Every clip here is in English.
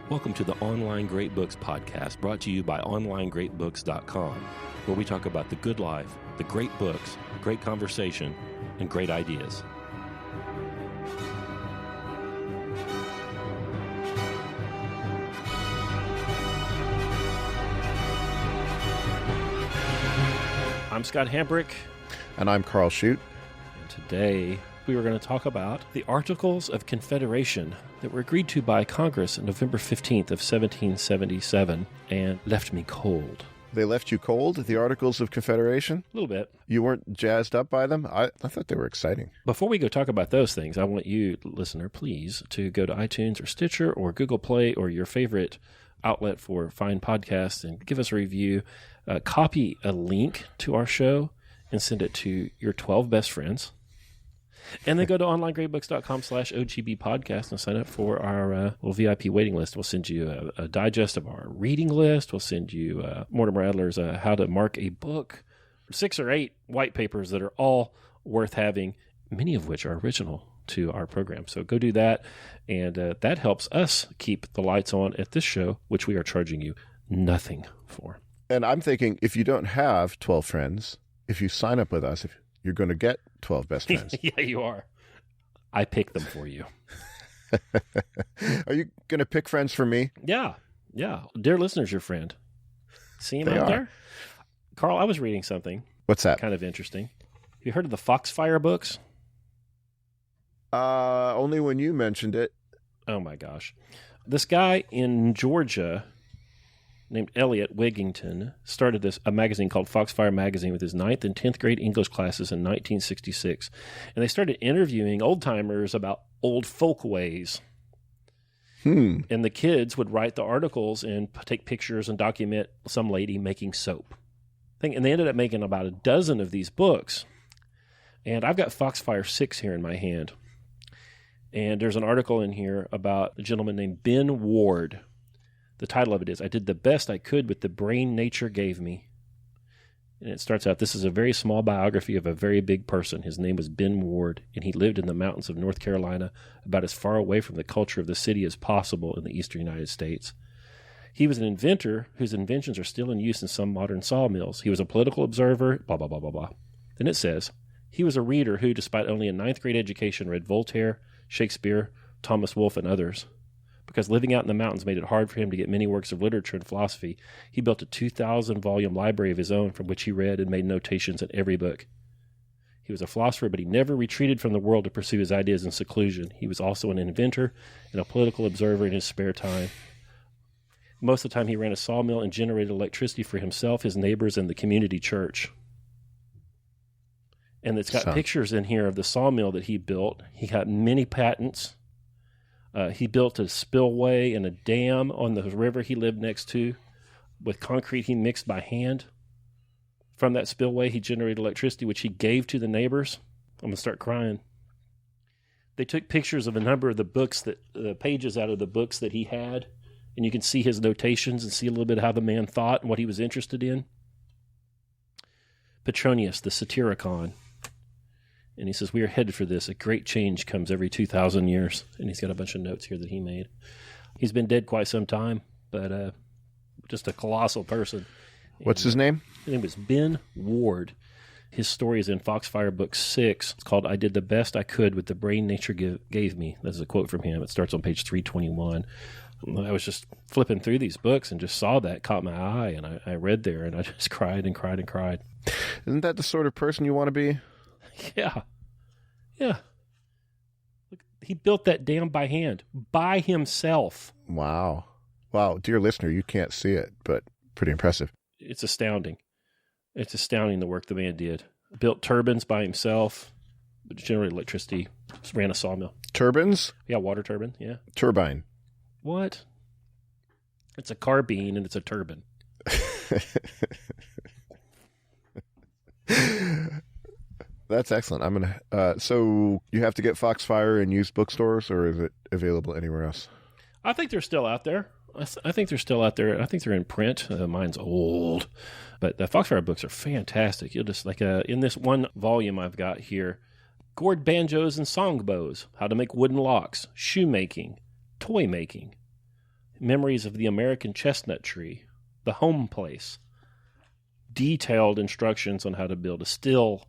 Welcome to the Online Great Books podcast, brought to you by OnlineGreatBooks.com, where we talk about the good life, the great books, great conversation, and great ideas. I'm Scott Hambrick. And I'm Karl. And today we are going to talk about the Articles of Confederation that were agreed to by Congress on November 15th of 1777 and left me cold. They left you cold, the Articles of Confederation? A little bit. You weren't jazzed up by them? I thought they were exciting. Before we go talk about those things, I want you, listener, please, to go to iTunes or Stitcher or Google Play or your favorite outlet for fine podcasts and give us a review. Copy a link to our show and send it to your 12 best friends. And then go to onlinegreatbooks.com/OGB podcast and sign up for our little VIP waiting list. We'll send you a digest of our reading list. We'll send you Mortimer Adler's How to Mark a Book, 6 or 8 white papers that are all worth having, many of which are original to our program. So go do that, and that helps us keep the lights on at this show, which we are charging you nothing for. And I'm thinking, if you don't have 12 friends, if you sign up with us, if you're going to get 12 best friends. Yeah, you are. I pick them for you. Are you going to pick friends for me? Yeah. Dear listeners, your friend. See him out there? Karl, I was reading something. What's that? Kind of interesting. Have you heard of the Foxfire books? Only when you mentioned it. Oh, my gosh. This guy in Georgia named Elliot Wigington started a magazine called Foxfire Magazine with his 9th and 10th grade English classes in 1966. And they started interviewing old-timers about old folkways. And the kids would write the articles and take pictures and document some lady making soap. And they ended up making about a dozen of these books. And I've got Foxfire 6 here in my hand. And there's an article in here about a gentleman named Ben Ward. The title of it is, I Did the Best I Could with the Brain Nature Gave Me. And it starts out, this is a very small biography of a very big person. His name was Ben Ward, and he lived in the mountains of North Carolina, about as far away from the culture of the city as possible in the eastern United States. He was an inventor whose inventions are still in use in some modern sawmills. He was a political observer, blah, blah, blah, blah, blah. Then it says, he was a reader who, despite only a 9th grade education, read Voltaire, Shakespeare, Thomas Wolfe, and others. Because living out in the mountains made it hard for him to get many works of literature and philosophy, he built a 2,000-volume library of his own from which he read and made notations in every book. He was a philosopher, but he never retreated from the world to pursue his ideas in seclusion. He was also an inventor and a political observer in his spare time. Most of the time, he ran a sawmill and generated electricity for himself, his neighbors, and the community church. And it's got pictures in here of the sawmill that he built. He got many patents. He built a spillway and a dam on the river he lived next to with concrete he mixed by hand. From that spillway, he generated electricity, which he gave to the neighbors. I'm going to start crying. They took pictures of a number of the books, pages out of the books that he had, and you can see his notations and see a little bit of how the man thought and what he was interested in. Petronius, the Satyricon. And he says, we are headed for this. A great change comes every 2,000 years. And he's got a bunch of notes here that he made. He's been dead quite some time, but just a colossal person. What's his name? His name was Ben Ward. His story is in Foxfire Book 6. It's called I Did the Best I Could with the Brain Nature Gave Me. That's a quote from him. It starts on page 321. I was just flipping through these books and just saw that, caught my eye, and I read there, and I just cried and cried and cried. Isn't that the sort of person you want to be? Yeah. Look, he built that dam by hand, by himself. Wow. Dear listener, you can't see it, but pretty impressive. It's astounding. It's astounding the work the man did. Built turbines by himself, generated electricity, ran a sawmill. Turbines? Yeah, water turbine, yeah. Turbine. What? It's a carbine and it's a turbine. That's excellent. I'm gonna. So you have to get Foxfire in used bookstores, or is it available anywhere else? I think they're still out there. I think they're still out there. I think they're in print. Mine's old, but the Foxfire books are fantastic. You'll just in this one volume I've got here, gourd banjos and songbows, how to make wooden locks, shoemaking, toy making. Memories of the American Chestnut Tree, The Home Place, detailed instructions on how to build a still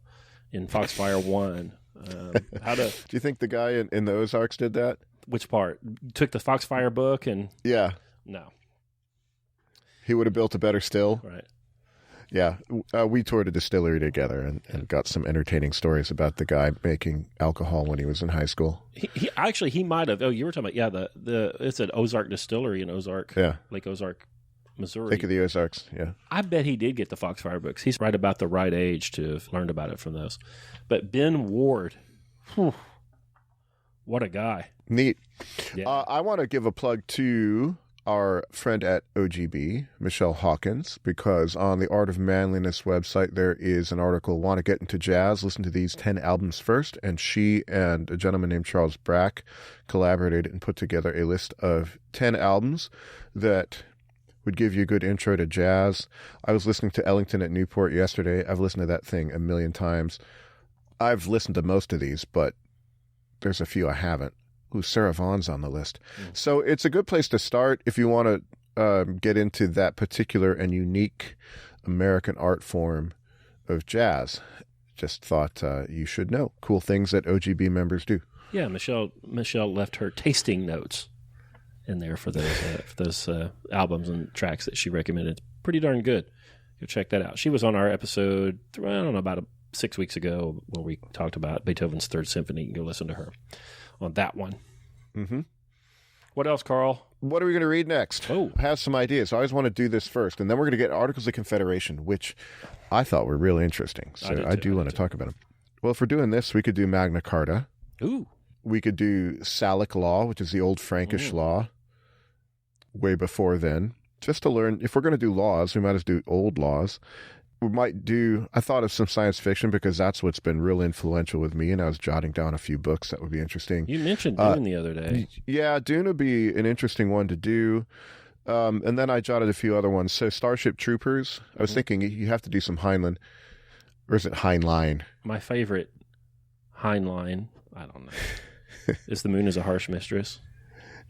in Foxfire 1. How to? Do you think the guy in the Ozarks did that? Which part? Took the Foxfire book and... Yeah. No. He would have built a better still. Right. Yeah. We toured a distillery together and got some entertaining stories about the guy making alcohol when he was in high school. He might have. Oh, you were talking about, it's an Ozark distillery in Ozark. Yeah. Lake Ozark, Missouri. Lake of the Ozarks, yeah. I bet he did get the Foxfire books. He's right about the right age to have learned about it from those. But Ben Ward, what a guy. Neat. Yeah. I want to give a plug to our friend at OGB, Michelle Hawkins, because on the Art of Manliness website, there is an article, Want to Get into Jazz? Listen to these 10 albums first. And she and a gentleman named Charles Brack collaborated and put together a list of 10 albums that would give you a good intro to jazz. I was listening to Ellington at Newport yesterday. I've listened to that thing a million times. I've listened to most of these, but there's a few I haven't. Ooh, Sarah Vaughan's on the list. So it's a good place to start if you want to get into that particular and unique American art form of jazz. Just thought you should know. Cool things that OGB members do. Yeah, Michelle left her tasting notes in there for those albums and tracks that she recommended. Pretty darn good. Go check that out. She was on our episode, I don't know, about 6 weeks ago when we talked about Beethoven's Third Symphony. You can go listen to her on that one. Mm-hmm. What else, Karl? What are we going to read next? Oh. I have some ideas. I always want to do this first, and then we're going to get Articles of Confederation, which I thought were really interesting. So I do want to talk about them. Well, if we're doing this, we could do Magna Carta. Ooh. We could do Salic law, which is the old Frankish law, way before then. Just to learn, if we're going to do laws, we might as well do old laws. We might do, I thought of some science fiction because that's what's been real influential with me, and I was jotting down a few books that would be interesting. You mentioned Dune the other day. Yeah, Dune would be an interesting one to do. And then I jotted a few other ones. So Starship Troopers, I was thinking you have to do some Heinlein. Or is it Heinlein? My favorite Heinlein, I don't know, is The Moon is a Harsh Mistress.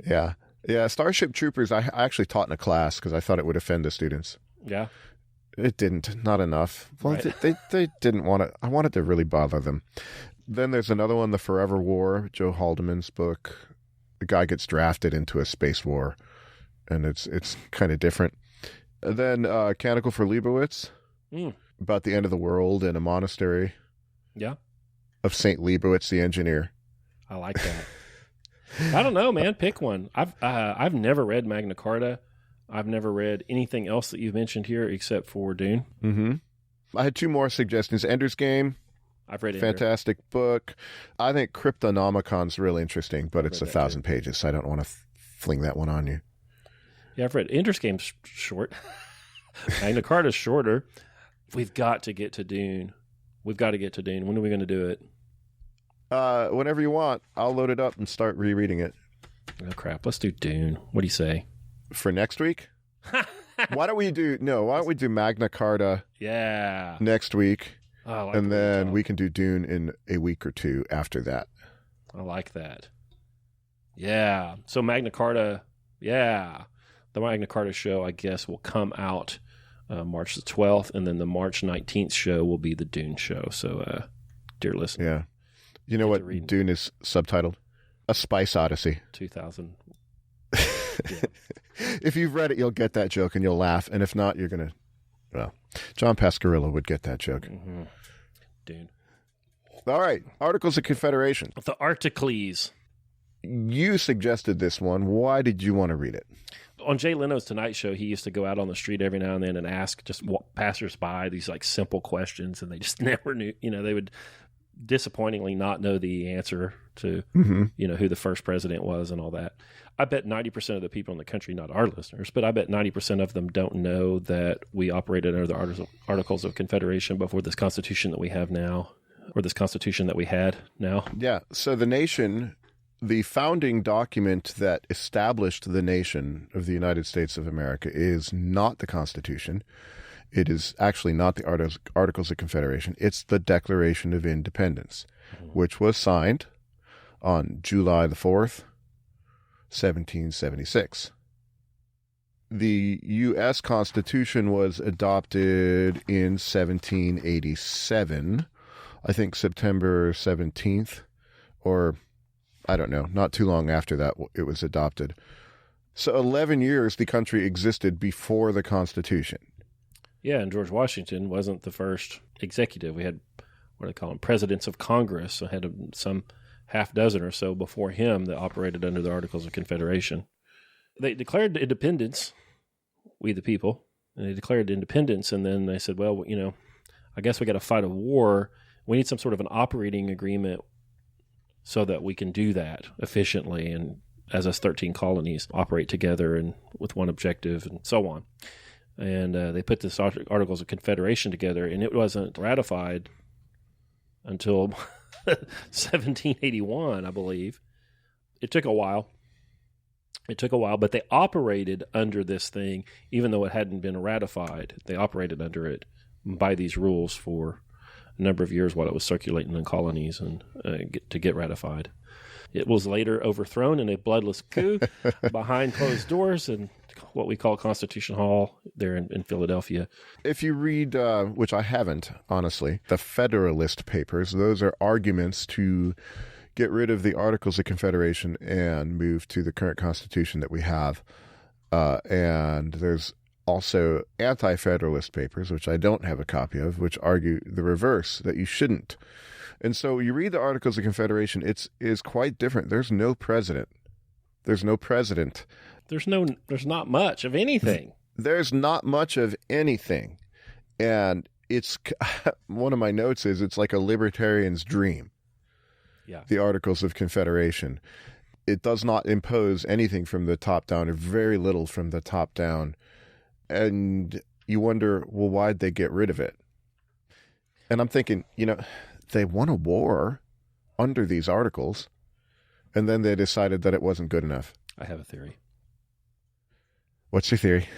Yeah. Yeah, Starship Troopers, I actually taught in a class because I thought it would offend the students. Yeah. It didn't. Not enough. Well, right. they didn't want it. I wanted to really bother them. Then there's another one, The Forever War, Joe Haldeman's book. The guy gets drafted into a space war, and it's kind of different. And then Canticle for Leibowitz, about the end of the world in a monastery. Yeah. Of St. Leibowitz, the engineer. I like that. I don't know, man. Pick one. I've never read Magna Carta. I've never read anything else that you've mentioned here except for Dune. Mm-hmm. I had two more suggestions. Ender's Game. I've read it. Fantastic book. I think Cryptonomicon's really interesting, but it's 1,000 pages, so I don't want to fling that one on you. Yeah, I've read Ender's Game's short. Magna Carta's shorter. We've got to get to Dune. When are we going to do it? Whenever you want. I'll load it up and start rereading it. Oh, crap. Let's do Dune. What do you say? For next week? Why don't we do Magna Carta next week? Oh, and then we can do Dune in a week or two after that. I like that. Yeah. So Magna Carta, the Magna Carta show, I guess, will come out March the 12th, and then the March 19th show will be the Dune show. So, dear listener. Yeah. You know what Dune is subtitled? A Spice Odyssey. 2000. Yeah. If you've read it, you'll get that joke and you'll laugh. And if not, you're going to... Well, John Pasquarello would get that joke. Mm-hmm. Dune. All right. Articles of Confederation. The Articles. You suggested this one. Why did you want to read it? On Jay Leno's Tonight Show, he used to go out on the street every now and then and ask just passersby these like simple questions, and they just never knew. They would disappointingly not know the answer to who the first president was and all that. I bet 90% of the people in the country, not our listeners, but I bet 90% of them don't know that we operated under the Articles of Confederation before this Constitution that we have now, or this Constitution that we had now. Yeah. So the nation, the founding document that established the nation of the United States of America is not the Constitution. It is actually not the Articles of Confederation. It's the Declaration of Independence, which was signed on July the 4th, 1776. the U.S. Constitution was adopted in 1787, I think September 17th, or I don't know, not too long after that it was adopted. So 11 years the country existed before the Constitution. Yeah, and George Washington wasn't the first executive. We had, what do they call them, presidents of Congress. So had some half dozen or so before him that operated under the Articles of Confederation. They declared independence, we the people, and they declared independence, and then they said, well, I guess we got to fight a war. We need some sort of an operating agreement so that we can do that efficiently, and as us 13 colonies operate together and with one objective and so on. And they put this Articles of Confederation together, and it wasn't ratified until 1781, I believe. It took a while. But they operated under this thing, even though it hadn't been ratified. They operated under it by these rules for a number of years while it was circulating in colonies and to get ratified. It was later overthrown in a bloodless coup behind closed doors in what we call Constitution Hall there in Philadelphia. If you read, which I haven't, honestly, the Federalist Papers, those are arguments to get rid of the Articles of Confederation and move to the current Constitution that we have. And there's also anti-Federalist papers, which I don't have a copy of, which argue the reverse, that you shouldn't. And so you read the Articles of Confederation, is quite different. There's no president. There's not much of anything. There's not much of anything. And it's one of my notes is it's like a libertarian's dream. Yeah. The Articles of Confederation. It does not impose anything from the top down, or very little from the top down. And you wonder, well, why'd they get rid of it? And I'm thinking, they won a war under these articles, and then they decided that it wasn't good enough. I have a theory. What's your theory?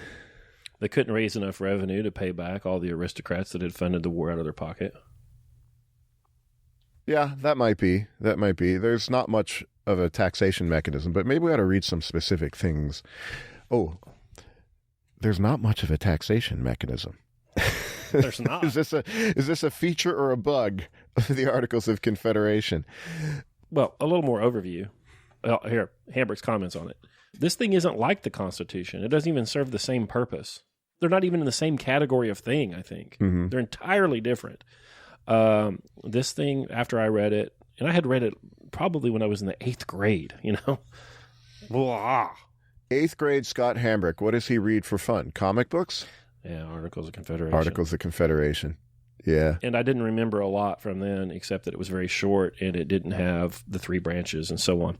They couldn't raise enough revenue to pay back all the aristocrats that had funded the war out of their pocket. Yeah, that might be. There's not much of a taxation mechanism, but maybe we ought to read some specific things. Oh, there's not much of a taxation mechanism. There's not. Is this a feature or a bug of the Articles of Confederation? Well, a little more overview. Here, Hambrick's comments on it. This thing isn't like the Constitution. It doesn't even serve the same purpose. They're not even in the same category of thing, I think. Mm-hmm. They're entirely different. This thing, after I read it, and I had read it probably when I was in the 8th grade, Blah. 8th grade Scott Hambrick, what does he read for fun? Comic books? Yeah, Articles of Confederation. Articles of Confederation. Yeah. And I didn't remember a lot from then, except that it was very short and it didn't have the 3 branches and so on.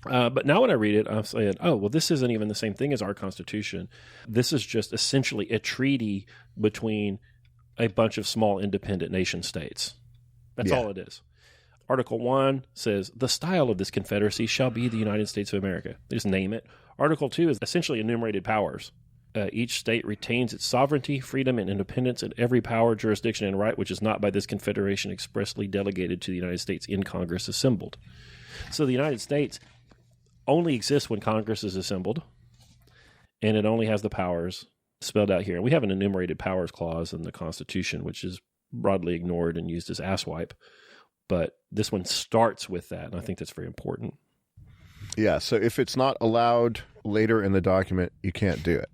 But now when I read it, I'm saying, oh, well, this isn't even the same thing as our Constitution. This is just essentially a treaty between a bunch of small independent nation states. That's all it is. Article 1 says, the style of this confederacy shall be the United States of America. They just name it. Article 2 is essentially enumerated powers. Each state retains its sovereignty, freedom, and independence, and every power, jurisdiction, and right which is not by this confederation expressly delegated to the United States in Congress assembled. So the United States only exists when Congress is assembled, and it only has the powers spelled out here. And we have an enumerated powers clause in the Constitution, which is broadly ignored and used as asswipe. But this one starts with that, and I think that's very important. Yeah, so if it's not allowed later in the document, you can't do it.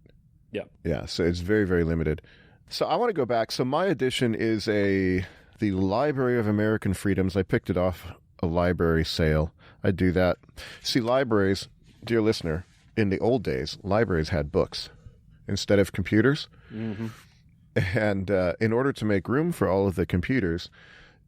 Yeah. Yeah, so it's very, very limited. So I want to go back. So my edition is the Library of American Freedoms. I picked it off a library sale. I do that. See, libraries, dear listener, in the old days, libraries had books instead of computers. Mm-hmm. And in order to make room for all of the computers,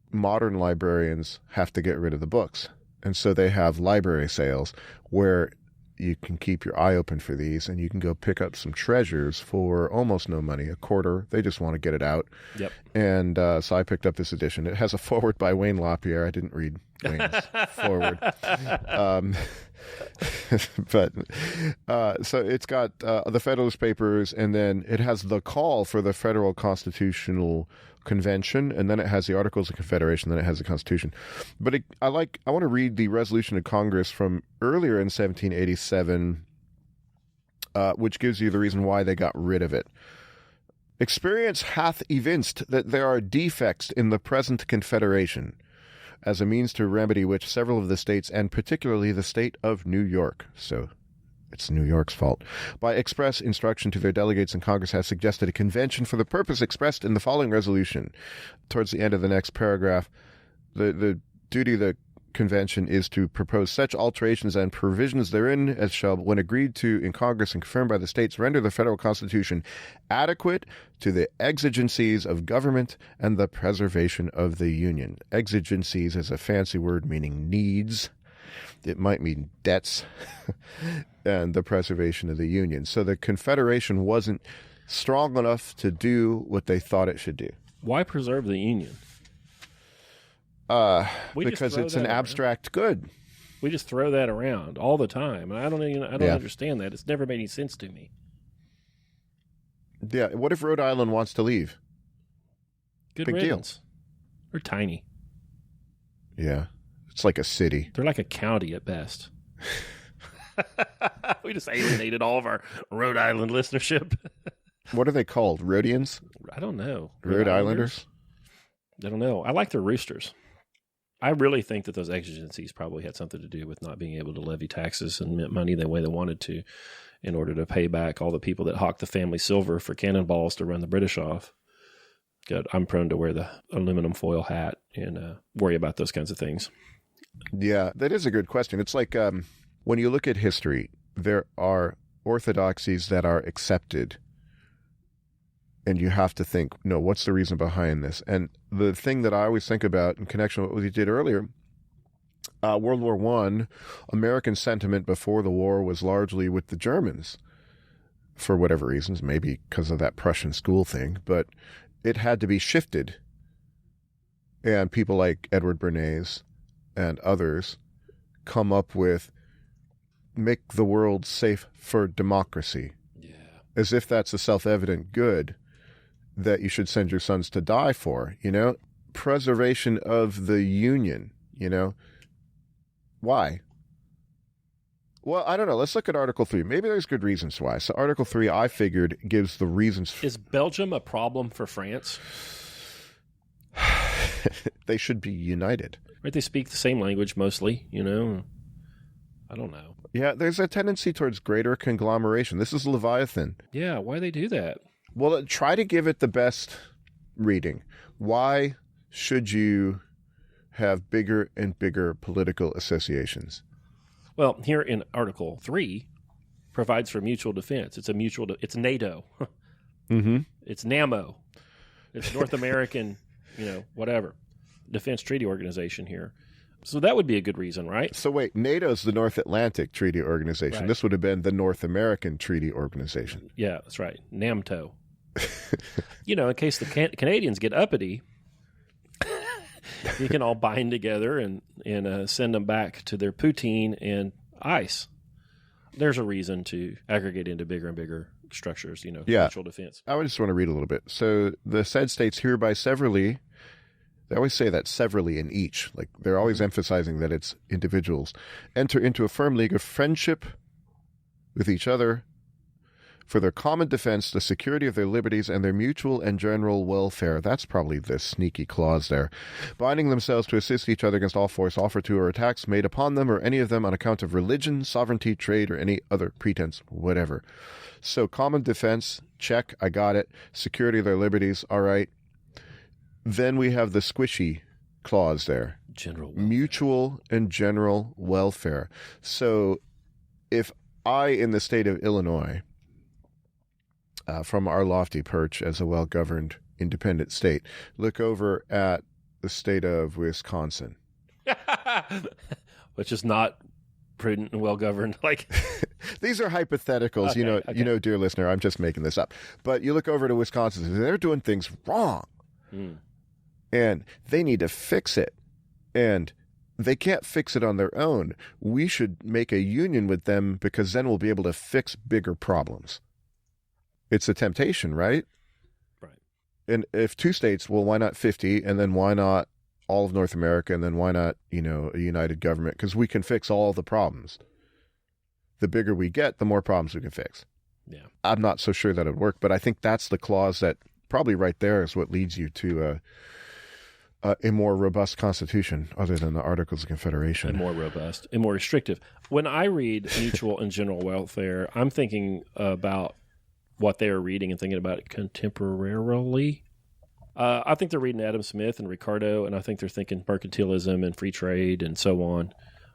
modern librarians have to get rid of the books. And so they have library sales where you can keep your eye open for these, and you can go pick up some treasures for almost no money, a quarter. They just want to get it out. Yep. And so I picked up this edition. It has a foreword by Wayne LaPierre. I didn't read Wayne's foreword. So it's got the Federalist Papers, and then it has the call for the Federal Constitutional Convention, and then it has the Articles of Confederation, then it has the Constitution. But I want to read the resolution of Congress from earlier in 1787, which gives you the reason why they got rid of it. Experience hath evinced that there are defects in the present Confederation, as a means to remedy which several of the states, and particularly the state of New York, so it's New York's fault, by express instruction to their delegates in Congress, has suggested a convention for the purpose expressed in the following resolution. Towards the end of the next paragraph, the duty of the convention is to propose such alterations and provisions therein as shall, when agreed to in Congress and confirmed by the states, render the federal constitution adequate to the exigencies of government and the preservation of the Union. Exigencies is a fancy word meaning needs. It might mean debts and the preservation of the Union. So the Confederation wasn't strong enough to do what they thought it should do. Why preserve the Union? Because it's an abstract good. We just throw that around all the time. And I don't understand that. It's never made any sense to me. Yeah. What if Rhode Island wants to leave? Good Big riddance. deal. They're tiny. Yeah. It's like a city. They're like a county at best. We just alienated all of our Rhode Island listenership. What are they called? Rhodians? I don't know. Rhode Islanders? I don't know. I like their roosters. I really think that those exigencies probably had something to do with not being able to levy taxes and mint money the way they wanted to in order to pay back all the people that hawked the family silver for cannonballs to run the British off. Good. I'm prone to wear the aluminum foil hat and worry about those kinds of things. Yeah, that is a good question. It's like when you look at history, there are orthodoxies that are accepted. And you have to think, no, what's the reason behind this? And the thing that I always think about in connection with what we did earlier, World War I, American sentiment before the war was largely with the Germans, for whatever reasons, maybe because of that Prussian school thing, but it had to be shifted. And people like Edward Bernays and others come up with, make the world safe for democracy. Yeah. As if that's a self-evident good that you should send your sons to die for, preservation of the Union, why? Well, I don't know. Let's look at Article 3. Maybe there's good reasons why. So Article 3, I figured, gives the reasons. Is Belgium a problem for France? They should be united. Right? They speak the same language mostly, I don't know. Yeah, there's a tendency towards greater conglomeration. This is Leviathan. Yeah, why they do that? Well, try to give it the best reading. Why should you have bigger and bigger political associations? Well, here in Article 3, provides for mutual defense. It's it's NATO. Mm-hmm. It's NAMO. It's North American, whatever, Defense Treaty Organization here. So that would be a good reason, right? So wait, NATO's the North Atlantic Treaty Organization. Right. This would have been the North American Treaty Organization. Yeah, that's right. NAMTO. In case the Canadians get uppity, you can all bind together and send them back to their poutine and ice. There's a reason to aggregate into bigger and bigger structures, mutual defense. I just want to read a little bit. So the said states hereby severally, they always say that severally in each, like they're always emphasizing that it's individuals, enter into a firm league of friendship with each other for their common defense, the security of their liberties, and their mutual and general welfare. That's probably the sneaky clause there. Binding themselves to assist each other against all force offered to or attacks made upon them or any of them on account of religion, sovereignty, trade, or any other pretense, whatever. So common defense, check, I got it. Security of their liberties, all right. Then we have the squishy clause there. General welfare. Mutual and general welfare. So if I, in the state of Illinois, from our lofty perch as a well-governed independent state, look over at the state of Wisconsin. Which is not prudent and well-governed. Like these are hypotheticals, okay. Dear listener, I'm just making this up. But you look over to Wisconsin, and they're doing things wrong. And they need to fix it. And they can't fix it on their own. We should make a union with them because then we'll be able to fix bigger problems. It's a temptation, right? Right. And if two states, well, why not 50? And then why not all of North America? And then why not, a united government? Because we can fix all the problems. The bigger we get, the more problems we can fix. Yeah. I'm not so sure that it would work, but I think that's the clause that probably right there is what leads you to a more robust constitution other than the Articles of Confederation. And more robust and more restrictive. When I read mutual and general welfare, I'm thinking about what they are reading and thinking about it contemporarily. I think they're reading Adam Smith and Ricardo, and I think they're thinking mercantilism and free trade and so on.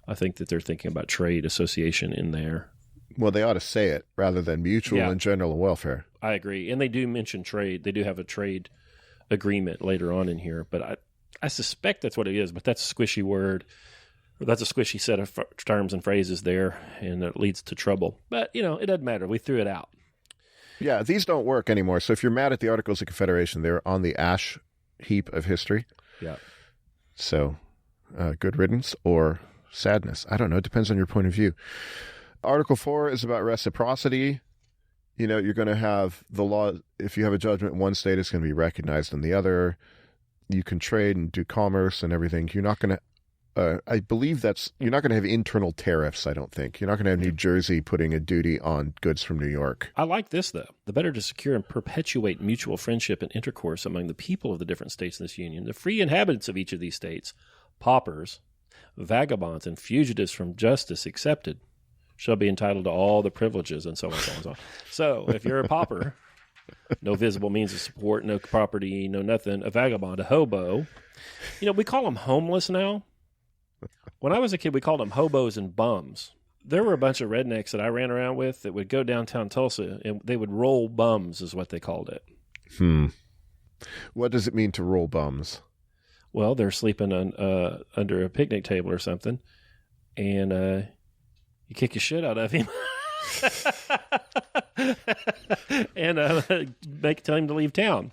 I think that they're thinking about trade association in there. Well, they ought to say it rather than mutual and general welfare. I agree. And they do mention trade. They do have a trade agreement later on in here, but I suspect that's what it is, but that's a squishy word. That's a squishy set of terms and phrases there, and it leads to trouble. But, it doesn't matter. We threw it out. Yeah, these don't work anymore. So if you're mad at the Articles of Confederation, they're on the ash heap of history. Yeah. So good riddance or sadness. I don't know. It depends on your point of view. Article 4 is about reciprocity. You're going to have the law. If you have a judgment in one state, it's going to be recognized in the other. You can trade and do commerce and everything. You're not going to, I believe you're not going to have internal tariffs, I don't think. You're not going to have New Jersey putting a duty on goods from New York. I like this, though. The better to secure and perpetuate mutual friendship and intercourse among the people of the different states in this union, the free inhabitants of each of these states, paupers, vagabonds, and fugitives from justice excepted, shall be entitled to all the privileges, and so on and so on and so on. So if you're a pauper, no visible means of support, no property, no nothing, a vagabond, a hobo. We call them homeless now. When I was a kid, we called them hobos and bums. There were a bunch of rednecks that I ran around with that would go downtown Tulsa, and they would roll bums is what they called it. What does it mean to roll bums? Well, they're sleeping on under a picnic table or something, and you kick your shit out of him. And tell him to leave town.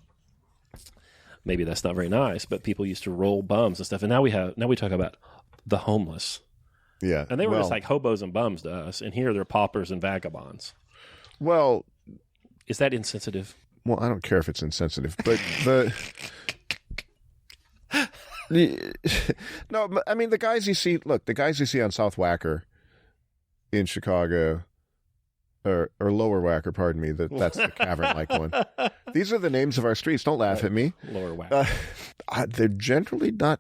Maybe that's not very nice, but people used to roll bums and stuff. And now we talk about the homeless. Yeah. And they were just like hobos and bums to us. And here they're paupers and vagabonds. Well, is that insensitive? Well, I don't care if it's insensitive, but no, I mean, the guys you see on South Wacker in Chicago, or Lower Wacker, pardon me, that's the cavern-like one. These are the names of our streets. Don't laugh at me. Lower Wacker. They're generally not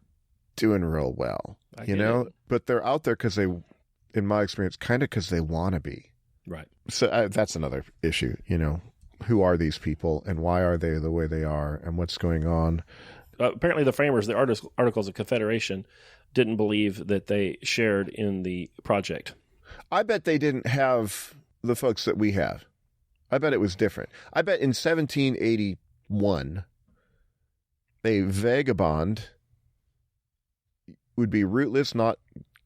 doing real well, but they're out there because they, in my experience, kind of because they want to be. Right. So that's another issue, Who are these people and why are they the way they are and what's going on? Apparently the framers, the Articles of Confederation, didn't believe that they shared in the project. I bet they didn't have the folks that we have. I bet it was different. I bet in 1781, a vagabond would be rootless, not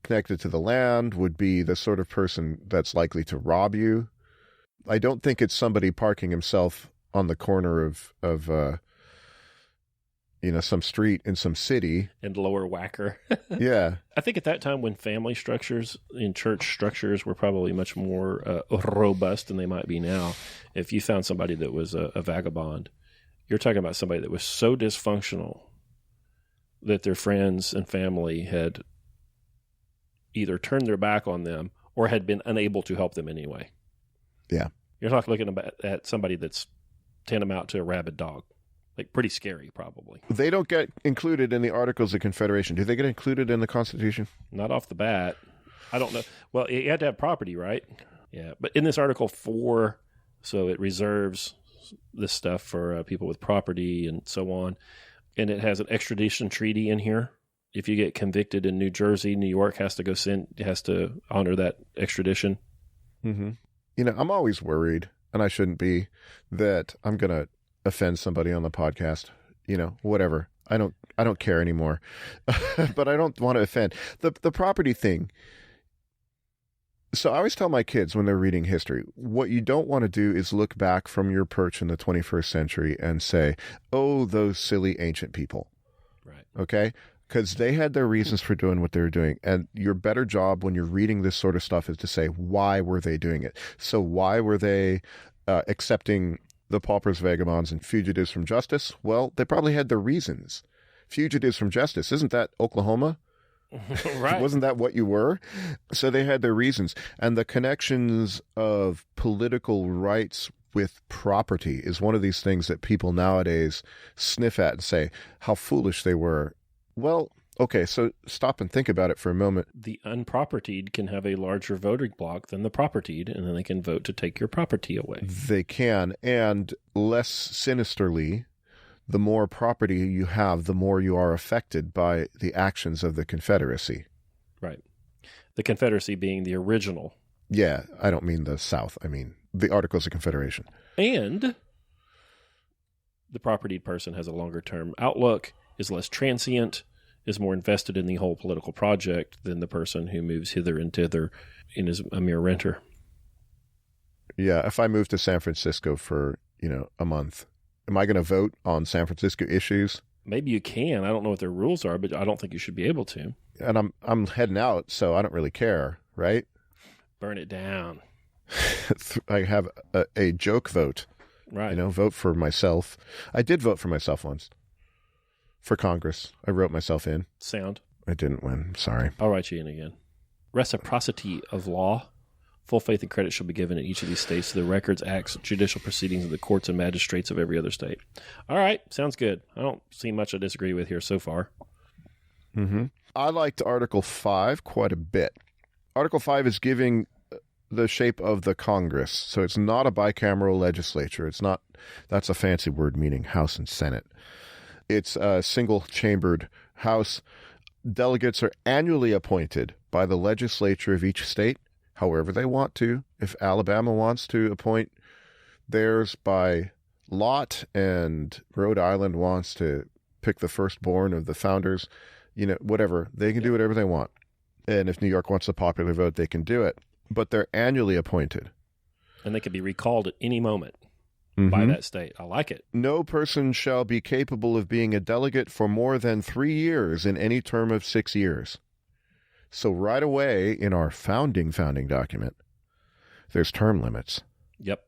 connected to the land, would be the sort of person that's likely to rob you. I don't think it's somebody parking himself on the corner of some street in some city. And Lower Wacker. Yeah. I think at that time when family structures in church structures were probably much more robust than they might be now, if you found somebody that was a vagabond, you're talking about somebody that was so dysfunctional that their friends and family had either turned their back on them or had been unable to help them anyway. Yeah. You're not looking at somebody that's tantamount to a rabid dog. Like, pretty scary, probably. They don't get included in the Articles of Confederation. Do they get included in the Constitution? Not off the bat. I don't know. Well, you had to have property, right? Yeah. But in this Article 4, so it reserves this stuff for people with property and so on. And it has an extradition treaty in here. If you get convicted in New Jersey, New York has to honor that extradition. Mm-hmm. I'm always worried, and I shouldn't be, that I'm going to offend somebody on the podcast, whatever. I don't care anymore, but I don't want to offend the property thing. So I always tell my kids when they're reading history, what you don't want to do is look back from your perch in the 21st century and say, oh, those silly ancient people. Right. Okay. Because they had their reasons for doing what they were doing. And your better job when you're reading this sort of stuff is to say, why were they doing it? So why were they accepting the paupers, vagabonds, and fugitives from justice? Well, they probably had their reasons. Fugitives from justice, isn't that Oklahoma? Right. Wasn't that what you were? So they had their reasons. And the connections of political rights with property is one of these things that people nowadays sniff at and say how foolish they were. Well, okay, so stop and think about it for a moment. The unpropertied can have a larger voting bloc than the propertied, and then they can vote to take your property away. They can, and less sinisterly, the more property you have, the more you are affected by the actions of the Confederacy. Right. The Confederacy being the original. Yeah, I don't mean the South. I mean the Articles of Confederation. And the propertied person has a longer-term outlook, is less transient, is more invested in the whole political project than the person who moves hither and thither and is a mere renter. Yeah, if I move to San Francisco for, a month, am I going to vote on San Francisco issues? Maybe you can. I don't know what their rules are, but I don't think you should be able to. And I'm heading out, so I don't really care, right? Burn it down. I have a joke vote. Right. Vote for myself. I did vote for myself once. For Congress. I wrote myself in. Sound. I didn't win. Sorry. I'll write you in again. Reciprocity of law. Full faith and credit shall be given in each of these states to the records, acts, judicial proceedings of the courts and magistrates of every other state. All right. Sounds good. I don't see much to disagree with here so far. Mm-hmm. I liked Article 5 quite a bit. Article 5 is giving the shape of the Congress. So it's not a bicameral legislature. It's not, that's a fancy word meaning House and Senate. It's a single-chambered House. Delegates are annually appointed by the legislature of each state, however they want to. If Alabama wants to appoint theirs by lot and Rhode Island wants to pick the firstborn of the founders, whatever, they can do whatever they want. And if New York wants a popular vote, they can do it. But they're annually appointed. And they can be recalled at any moment. By that state. I like it. No person shall be capable of being a delegate for more than 3 years in any term of 6 years. So right away in our founding document, there's term limits. Yep.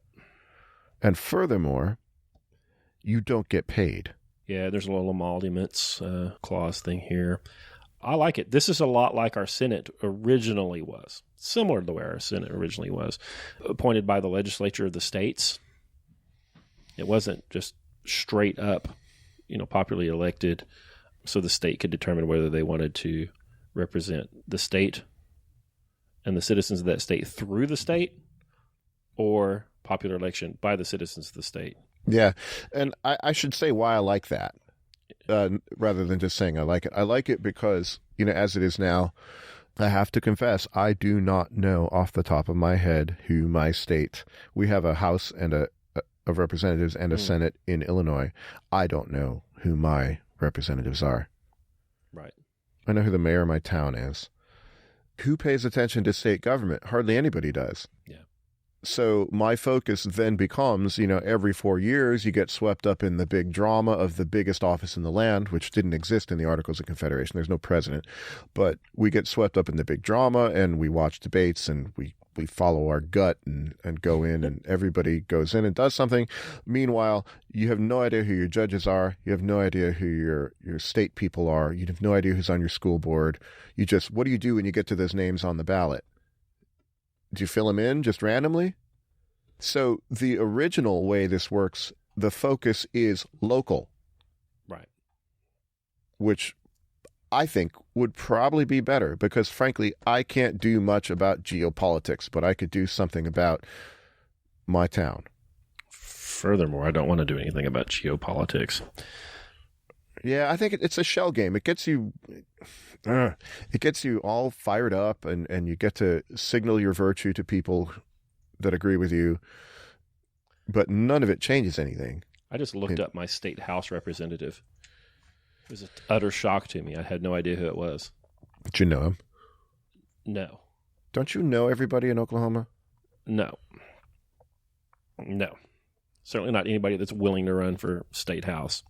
And furthermore, you don't get paid. Yeah, there's a little emoluments clause thing here. I like it. This is a lot like our Senate originally was. Similar to the way our Senate originally was. Appointed by the legislature of the states. It wasn't just straight up, popularly elected, so the state could determine whether they wanted to represent the state and the citizens of that state through the state or popular election by the citizens of the state. Yeah, and I should say why I like that, rather than just saying I like it. I like it because, as it is now, I have to confess, I do not know off the top of my head who my state, we have a House and of Representatives and a Senate in Illinois. I don't know who my representatives are. Right. I know who the mayor of my town is. Who pays attention to state government? Hardly anybody does. Yeah. So my focus then becomes, every 4 years you get swept up in the big drama of the biggest office in the land, which didn't exist in the Articles of Confederation. There's no president. But we get swept up in the big drama and we watch debates and we follow our gut and go in and everybody goes in and does something. Meanwhile, you have no idea who your judges are. You have no idea who your state people are. You have no idea who's on your school board. What do you do when you get to those names on the ballot? Do you fill them in just randomly? So the original way this works, the focus is local. Right. Which I think would probably be better because, frankly, I can't do much about geopolitics, but I could do something about my town. Furthermore, I don't want to do anything about geopolitics. Yeah, I think it's a shell game. It gets you all fired up, and you get to signal your virtue to people that agree with you, but none of it changes anything. I just looked up my state House representative. It was an utter shock to me. I had no idea who it was. Did you know him? No. Don't you know everybody in Oklahoma? No. Certainly not anybody that's willing to run for state house.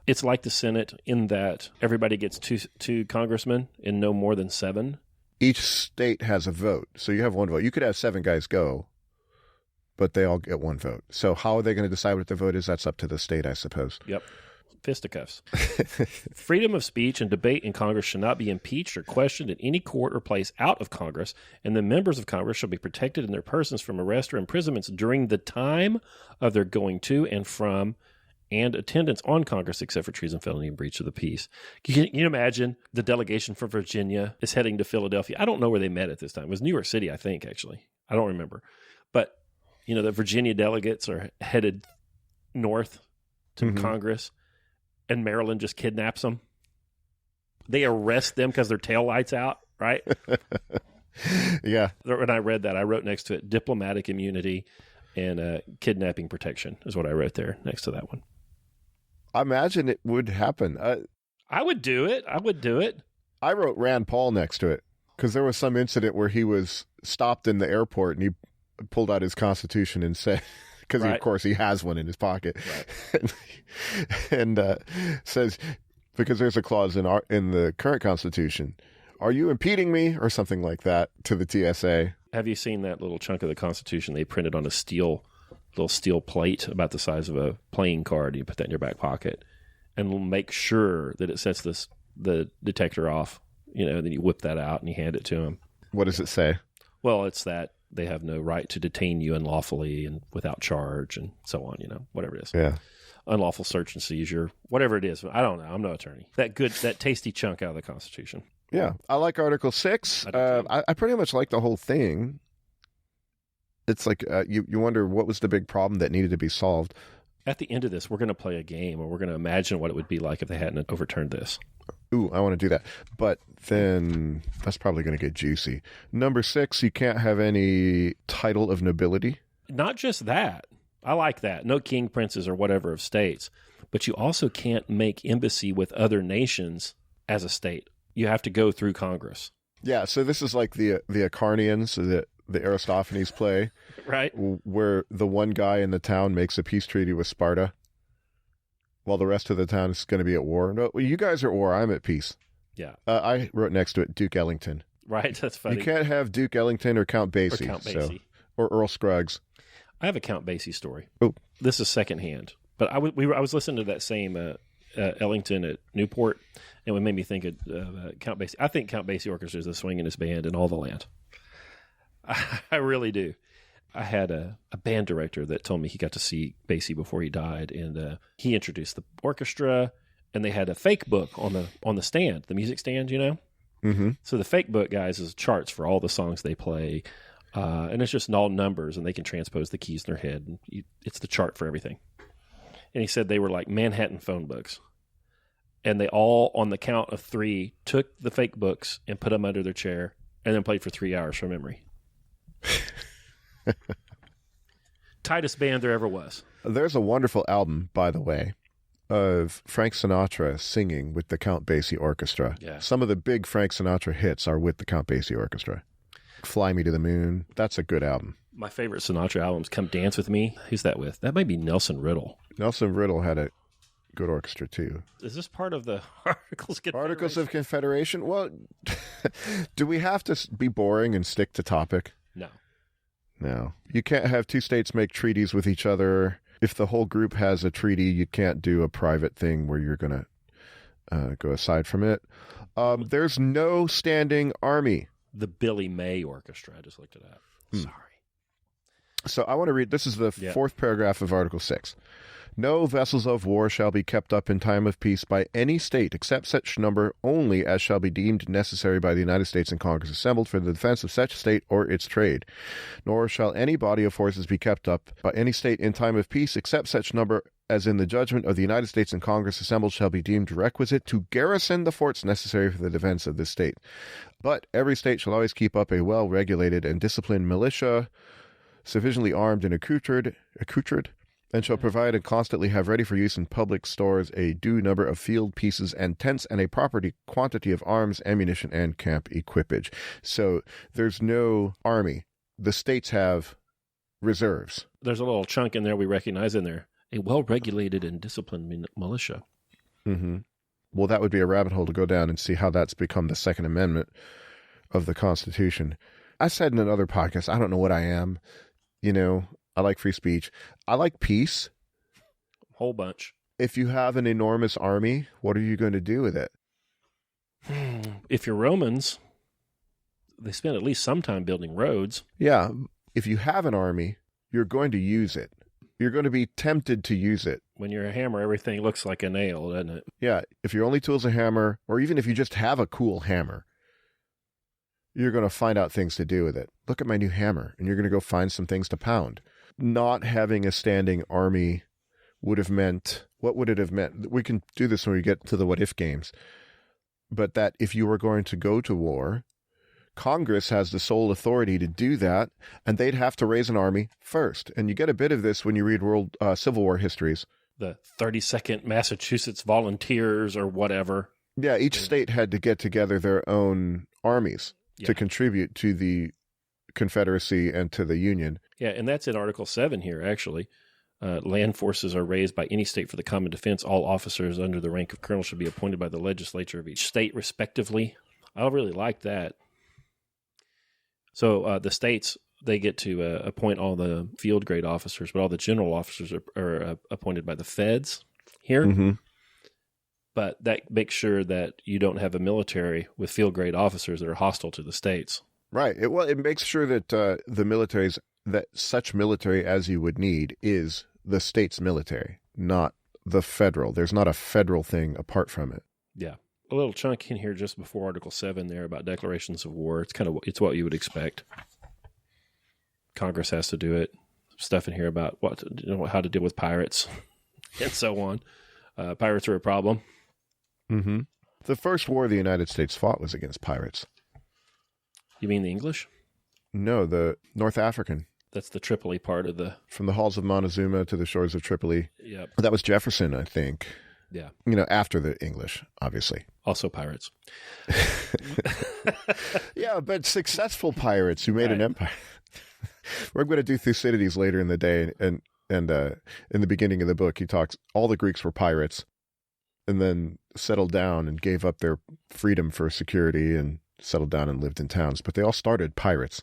It's like the Senate in that everybody gets two congressmen and no more than 7. Each state has a vote, so you have one vote. You could have 7 guys go, but they all get one vote. So how are they going to decide what their vote is? That's up to the state, I suppose. Yep. fisticuffs. Freedom of speech and debate in Congress shall not be impeached or questioned in any court or place out of Congress, and the members of Congress shall be protected in their persons from arrest or imprisonments during the time of their going to and from and attendance on Congress, except for treason, felony, and breach of the peace. Can you imagine the delegation from Virginia is heading to Philadelphia? I don't know where they met at this time. It was New York City, I think, actually. I don't remember. But, the Virginia delegates are headed north to Congress, and Maryland just kidnaps them. They arrest them because their tail lights out, right? Yeah. When I read that, I wrote next to it, diplomatic immunity and kidnapping protection is what I wrote there next to that one. I imagine it would happen. I would do it. I wrote Rand Paul next to it because there was some incident where he was stopped in the airport and he pulled out his Constitution and said, because of course he has one in his pocket, right. and says, because there's a clause in the current Constitution, are you impeding me, or something like that, to the TSA. Have you seen that little chunk of the Constitution they printed on a little steel plate about the size of a playing card? You put that in your back pocket and make sure that it sets the detector off, then you whip that out and you hand it to them. What does it say? Well, it's that they have no right to detain you unlawfully and without charge and so on, whatever it is. Yeah. Unlawful search and seizure, whatever it is. I don't know. I'm no attorney. That tasty chunk out of the Constitution. Yeah. I like Article 6. I pretty much like the whole thing. It's like you wonder what was the big problem that needed to be solved. At the end of this, we're going to play a game, or we're going to imagine what it would be like if they hadn't overturned this. Ooh, I want to do that. But then that's probably going to get juicy. Number 6, you can't have any title of nobility. Not just that. I like that. No king, princes, or whatever of states. But you also can't make embassy with other nations as a state. You have to go through Congress. Yeah, so this is like the Acharnians, the Aristophanes play. Right. Where the one guy in the town makes a peace treaty with Sparta, while the rest of the town is going to be at war. No, you guys are at war. I'm at peace. Yeah. I wrote next to it Duke Ellington. Right. That's funny. You can't have Duke Ellington or Count Basie. Or Earl Scruggs. I have a Count Basie story. Oh. This is secondhand. But I was listening to that same Ellington at Newport, and it made me think of Count Basie. I think Count Basie Orchestra is the swinginest band in all the land. I really do. I had a band director that told me he got to see Basie before he died, and he introduced the orchestra, and they had a fake book on the stand, the music stand, Mm-hmm. So the fake book, guys, is charts for all the songs they play, and it's just all numbers, and they can transpose the keys in their head. And it's the chart for everything. And he said they were like Manhattan phone books, and they all, on the count of 3, took the fake books and put them under their chair, and then played for 3 hours from memory. Tightest band there ever was. There's a wonderful album, by the way, of Frank Sinatra singing with the Count Basie Orchestra. Yeah. Some of the big Frank Sinatra hits are with the Count Basie Orchestra. Fly Me to the Moon. That's a good album. My favorite Sinatra albums, Come Dance With Me. Who's that with? That might be Nelson Riddle. Nelson Riddle had a good orchestra, too. Is this part of the Articles of Confederation? Well, do we have to be boring and stick to topic? No. You can't have 2 states make treaties with each other. If the whole group has a treaty, you can't do a private thing where you're going to go aside from it. There's no standing army. The Billy May Orchestra. I just looked it up. Sorry. So I want to read, this is the 4th paragraph of Article 6. No vessels of war shall be kept up in time of peace by any state, except such number only as shall be deemed necessary by the United States and Congress assembled for the defense of such state or its trade. Nor shall any body of forces be kept up by any state in time of peace, except such number as in the judgment of the United States and Congress assembled shall be deemed requisite to garrison the forts necessary for the defense of this state. But every state shall always keep up a well-regulated and disciplined militia, sufficiently armed and accoutred, and shall provide and constantly have ready for use in public stores a due number of field pieces and tents and a proper quantity of arms, ammunition, and camp equipage. So there's no army. The states have reserves. There's a little chunk in there we recognize in there. A well-regulated and disciplined militia. Mm-hmm. Well, that would be a rabbit hole to go down and see how that's become the Second Amendment of the Constitution. I said in another podcast, I don't know what I am. I like free speech. I like peace. Whole bunch. if you have an enormous army, what are you going to do with it? If you're Romans, they spent at least some time building roads. Yeah, if you have an army, you're going to use it. You're going to be tempted to use it. When you're a hammer, everything looks like a nail, doesn't it? Yeah, if your only tool is a hammer, or even if you just have a cool hammer, you're going to find out things to do with it. Look at my new hammer, and you're going to go find some things to pound. Not having a standing army would have meant, what would it have meant? We can do this when we get to the what if games. But that if you were going to go to war, Congress has the sole authority to do that, and they'd have to raise an army first. And you get a bit of this when you read Civil War histories. The 32nd Massachusetts Volunteers or whatever. Yeah, each state had to get together their own armies to contribute to the Confederacy and to the Union. Yeah, and that's in Article 7 here, actually. Land forces are raised by any state for the common defense. All officers under the rank of colonel should be appointed by the legislature of each state, respectively. I really like that. So the states, they get to appoint all the field grade officers, but all the general officers are appointed by the feds here. Mm-hmm. But that makes sure that you don't have a military with field grade officers that are hostile to the states. Right. It makes sure that that such military as you would need is the state's military, not the federal. There's not a federal thing apart from it. Yeah. A little chunk in here just before Article 7 there about declarations of war. It's what you would expect. Congress has to do it. Stuff in here about how to deal with pirates and so on. Pirates are a problem. Mm-hmm. The first war the United States fought was against pirates. You mean the English? No, the North African. That's the Tripoli part of the... From the halls of Montezuma to the shores of Tripoli. Yep. That was Jefferson, I think. Yeah. After the English, obviously. Also pirates. Yeah, but successful pirates who made an empire. We're going to do Thucydides later in the day, and in the beginning of the book, he talks, all the Greeks were pirates, and then settled down and gave up their freedom for security and settled down and lived in towns. But they all started pirates,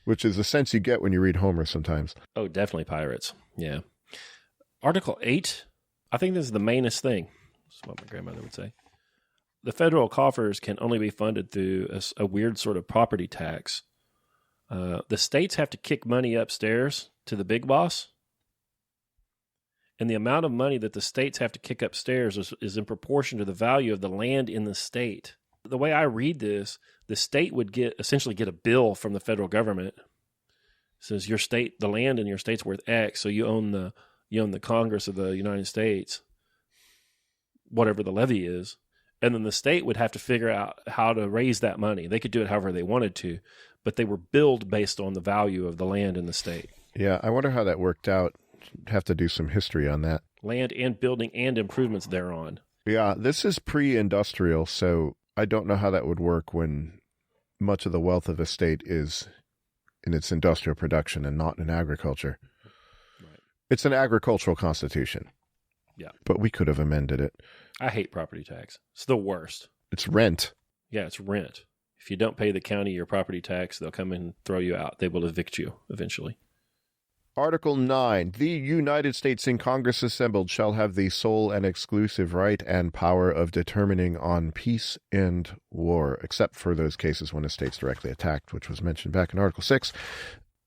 which is the sense you get when you read Homer sometimes. Oh, definitely pirates. Yeah. Article 8, I think this is the mainest thing. That's what my grandmother would say. The federal coffers can only be funded through a weird sort of property tax. The states have to kick money upstairs to the big boss. And the amount of money that the states have to kick upstairs is in proportion to the value of the land in the state. The way I read this, the state would essentially get a bill from the federal government. It says the land in your state's worth X, so you own the Congress of the United States, whatever the levy is. And then the state would have to figure out how to raise that money. They could do it however they wanted to, but they were billed based on the value of the land in the state. Yeah, I wonder how that worked out. Have to do some history on that. Land and building and improvements thereon. Yeah, this is pre-industrial, so I don't know how that would work when much of the wealth of a state is in its industrial production and not in agriculture. Right. It's an agricultural constitution. Yeah. But we could have amended it. I hate property tax. It's the worst. It's rent. Yeah, it's rent. If you don't pay the county your property tax, they'll come and throw you out. They will evict you eventually. Article 9. The United States in Congress assembled shall have the sole and exclusive right and power of determining on peace and war, except for those cases when a state's directly attacked, which was mentioned back in Article 6.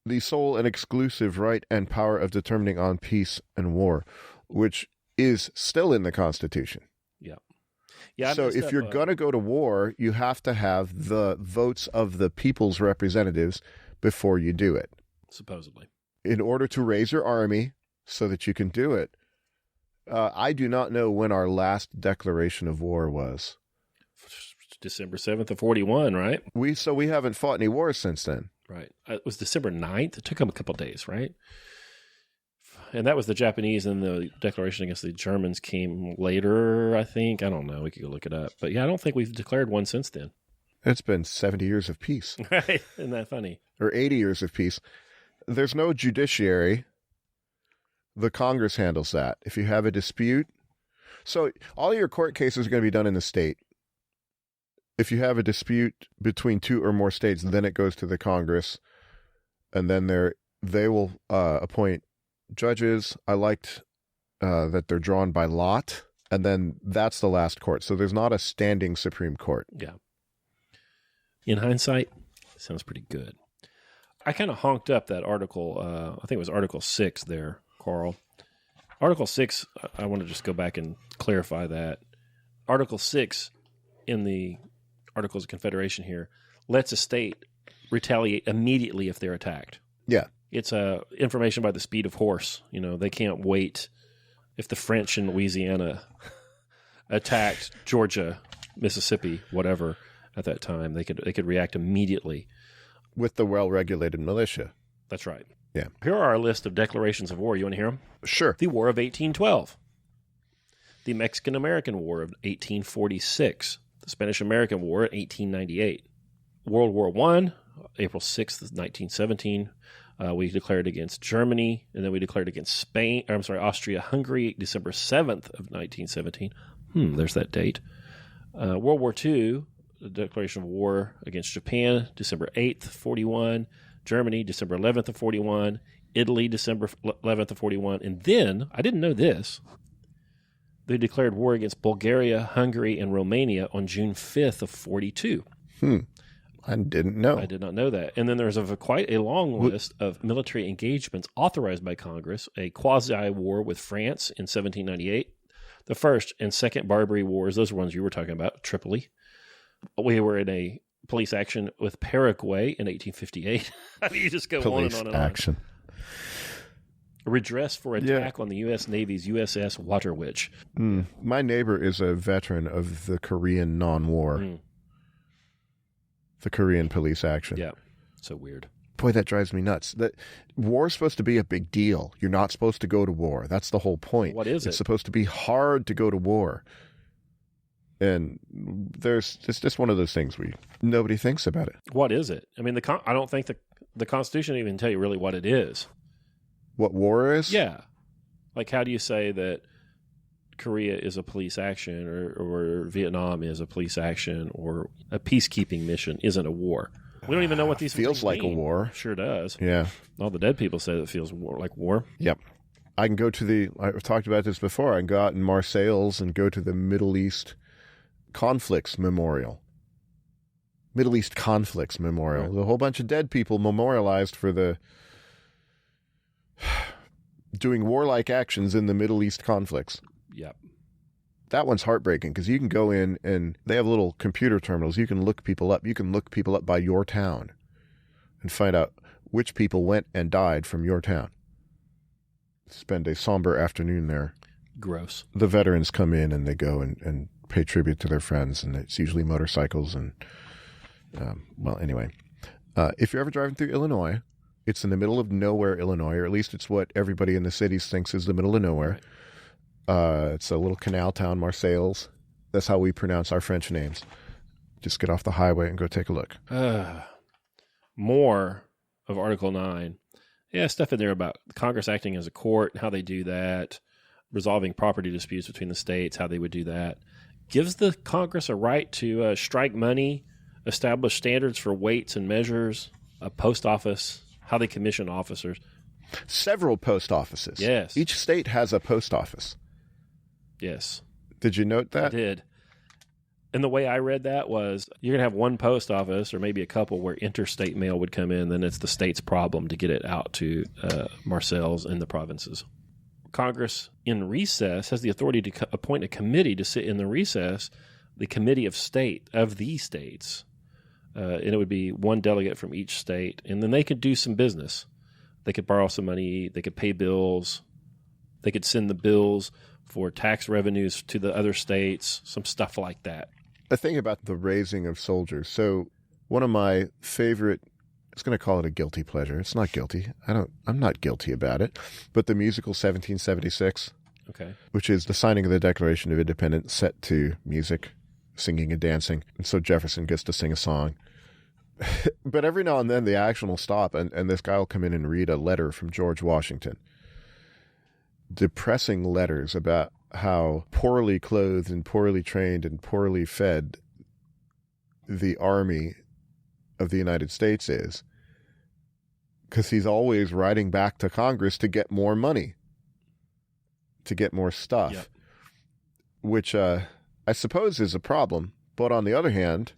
The sole and exclusive right and power of determining on peace and war, which is still in the Constitution. Yeah. Yeah. So if you're going to go to war, you have to have the votes of the people's representatives before you do it. Supposedly. In order to raise your army so that you can do it. I do not know when our last declaration of war was. December 7th of 41, right? We haven't fought any wars since then. Right. It was December 9th. It took them a couple of days, right? And that was the Japanese, and the declaration against the Germans came later, I think. I don't know. We could go look it up. But yeah, I don't think we've declared one since then. It's been 70 years of peace. Right. Isn't that funny? Or 80 years of peace. There's no judiciary. The Congress handles that. If you have a dispute, so all your court cases are going to be done in the state. If you have a dispute between two or more states, then it goes to the Congress, and then they will appoint judges. I liked that they're drawn by lot, and then that's the last court. So there's not a standing Supreme Court. Yeah. In hindsight, sounds pretty good. I kind of honked up that article. I think it was Article 6 there, Karl. Article 6, I want to just go back and clarify that. Article 6 in the Articles of Confederation here lets a state retaliate immediately if they're attacked. Yeah. It's information by the speed of horse. You know, they can't wait. If the French in Louisiana attacked Georgia, Mississippi, whatever, at that time, they could react immediately. With the well-regulated militia. That's right. Yeah. Here are our list of declarations of war. You want to hear them? Sure. The War of 1812. The Mexican-American War of 1846. The Spanish-American War of 1898. World War I, April 6th, 1917. We declared against Germany, and then we declared against Austria-Hungary, December 7th of 1917. There's that date. World War II, the declaration of war against Japan, December 8th, 41. Germany, December 11th of 41. Italy, December 11th of 41. And then, I didn't know this, they declared war against Bulgaria, Hungary, and Romania on June 5th of 42. I didn't know. I did not know that. And then there's quite a long list of military engagements authorized by Congress. A quasi-war with France in 1798. The First and Second Barbary Wars, those are ones you were talking about, Tripoli. We were in a police action with Paraguay in 1858. I mean, you just go police on and on and action. on. Redress for attack on the U.S. Navy's USS Water Witch. My neighbor is a veteran of the Korean non-war. The Korean police action. Yeah, so weird. Boy, that drives me nuts. That war is supposed to be a big deal. You're not supposed to go to war. That's the whole point. What is it? It's supposed to be hard to go to war. And it's just one of those things nobody thinks about it. What is it? I mean, I don't think the Constitution even tell you really what it is. What war is? Yeah. Like, how do you say that Korea is a police action or Vietnam is a police action or a peacekeeping mission isn't a war? We don't even know what these feels things like mean. a war. Sure does. Yeah. All the dead people say it feels like war. Yep. I can go to I've talked about this before. I can go out in Marseilles and go to the Middle East Conflicts Memorial. Middle East Conflicts Memorial. Right. A whole bunch of dead people memorialized for the doing warlike actions in the Middle East conflicts. Yep. That one's heartbreaking because you can go in and they have little computer terminals. You can look people up. You can look people up by your town and find out which people went and died from your town. Spend a somber afternoon there. Gross. The veterans come in and they go and pay tribute to their friends, and it's usually motorcycles. And, anyway. If you're ever driving through Illinois, it's in the middle of nowhere, Illinois, or at least it's what everybody in the cities thinks is the middle of nowhere. Right. It's a little canal town, Marseilles. That's how we pronounce our French names. Just get off the highway and go take a look. More of Article 9. Yeah, stuff in there about Congress acting as a court, how they do that, resolving property disputes between the states, how they would do that. Gives the Congress a right to strike money, establish standards for weights and measures, a post office, how they commission officers. Several post offices. Yes. Each state has a post office. Yes. Did you note that? I did. And the way I read that was you're going to have one post office or maybe a couple where interstate mail would come in, then it's the state's problem to get it out to Marseilles and the provinces. Congress in recess has the authority to appoint a committee to sit in the recess, the Committee of State of the states. And it would be one delegate from each state. And then they could do some business. They could borrow some money. They could pay bills. They could send the bills for tax revenues to the other states, some stuff like that. A thing about the raising of soldiers. So one of my favorite, I was going to call it a guilty pleasure. It's not guilty. I'm not guilty about it. But the musical 1776, okay, which is the signing of the Declaration of Independence set to music, singing and dancing. And so Jefferson gets to sing a song. But every now and then the action will stop and this guy will come in and read a letter from George Washington. Depressing letters about how poorly clothed and poorly trained and poorly fed the army of the United States is, because he's always writing back to Congress to get more money. to get more stuff, which I suppose is a problem. But on the other hand,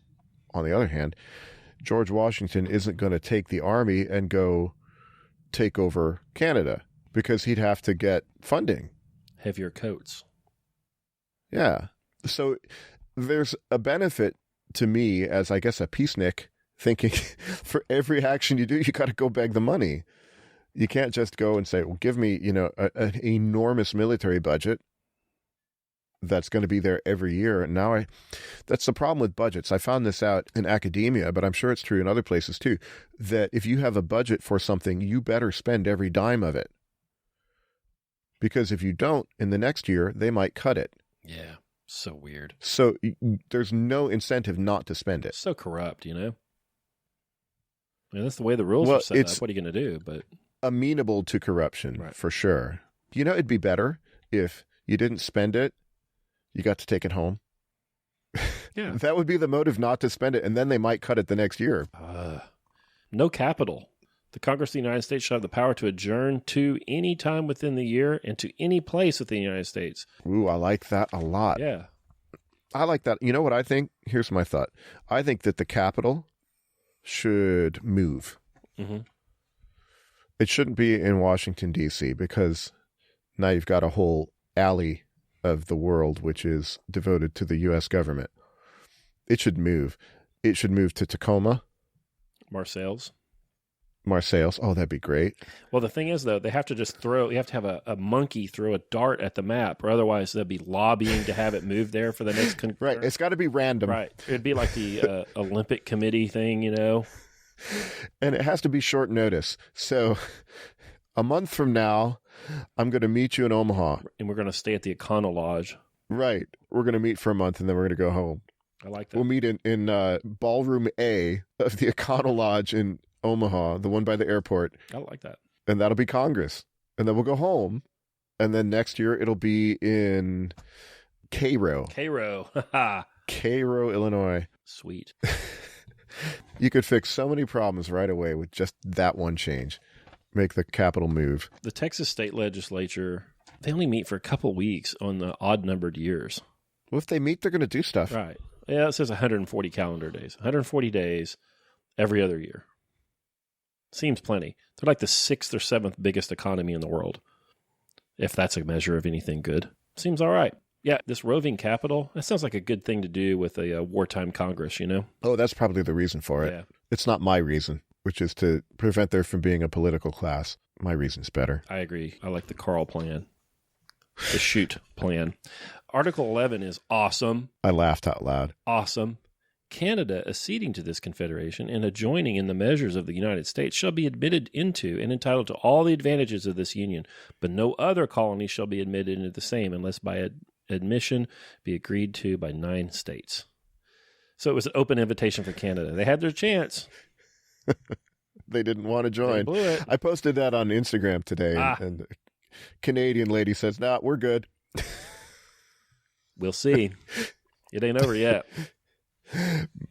George Washington isn't going to take the army and go take over Canada because he'd have to get funding. Heavier coats. Yeah. So there's a benefit to me as, I guess, a peacenik, thinking for every action you do, you got to go beg the money. You can't just go and say, well, give me, an enormous military budget that's going to be there every year. And now that's the problem with budgets. I found this out in academia, but I'm sure it's true in other places too, that if you have a budget for something, you better spend every dime of it. Because if you don't, in the next year, they might cut it. Yeah. So weird. So there's no incentive not to spend it. So corrupt, I mean, that's the way the rules are set up. What are you going to do? But amenable to corruption, for sure. It'd be better if you didn't spend it, you got to take it home. Yeah. That would be the motive not to spend it, and then they might cut it the next year. No capital. The Congress of the United States shall have the power to adjourn to any time within the year and to any place within the United States. Ooh, I like that a lot. Yeah. I like that. You know what I think? Here's my thought. I think that the capital should move. Mm-hmm. It shouldn't be in Washington, D.C., because now you've got a whole alley of the world which is devoted to the U.S. government. It should move. It should move to Tacoma. Marseilles. Oh, that'd be great. Well, the thing is, though, they have to just you have to have a monkey throw a dart at the map, or otherwise they'll be lobbying to have it moved there for the next concurrence. Right. It's got to be random. Right. It'd be like the Olympic Committee thing, And it has to be short notice. So a month from now, I'm going to meet you in Omaha. And we're going to stay at the Econo Lodge. Right. We're going to meet for a month, and then we're going to go home. I like that. We'll meet in Ballroom A of the Econo Lodge in Omaha, the one by the airport. I like that. And that'll be Congress. And then we'll go home. And then next year, it'll be in Cairo. Cairo, Illinois. Sweet. You could fix so many problems right away with just that one change. Make the capital move. The Texas state legislature, they only meet for a couple weeks on the odd-numbered years. Well, if they meet, they're going to do stuff. Right. Yeah, it says 140 calendar days. 140 days every other year. Seems plenty. They're like the 6th or 7th biggest economy in the world, if that's a measure of anything good. Seems all right. Yeah, this roving capital, that sounds like a good thing to do with a wartime Congress, Oh, that's probably the reason for it. Yeah. It's not my reason, which is to prevent there from being a political class. My reason's better. I agree. I like the Karl plan. The shoot plan. Article 11 is awesome. I laughed out loud. Awesome. Canada, acceding to this confederation and adjoining in the measures of the United States, shall be admitted into and entitled to all the advantages of this union, but no other colony shall be admitted into the same unless by admission be agreed to by 9 states. So it was an open invitation for Canada. They had their chance. They didn't want to join. They blew it. I posted that on Instagram today, and a Canadian lady says, "Nah, we're good." We'll see. It ain't over yet.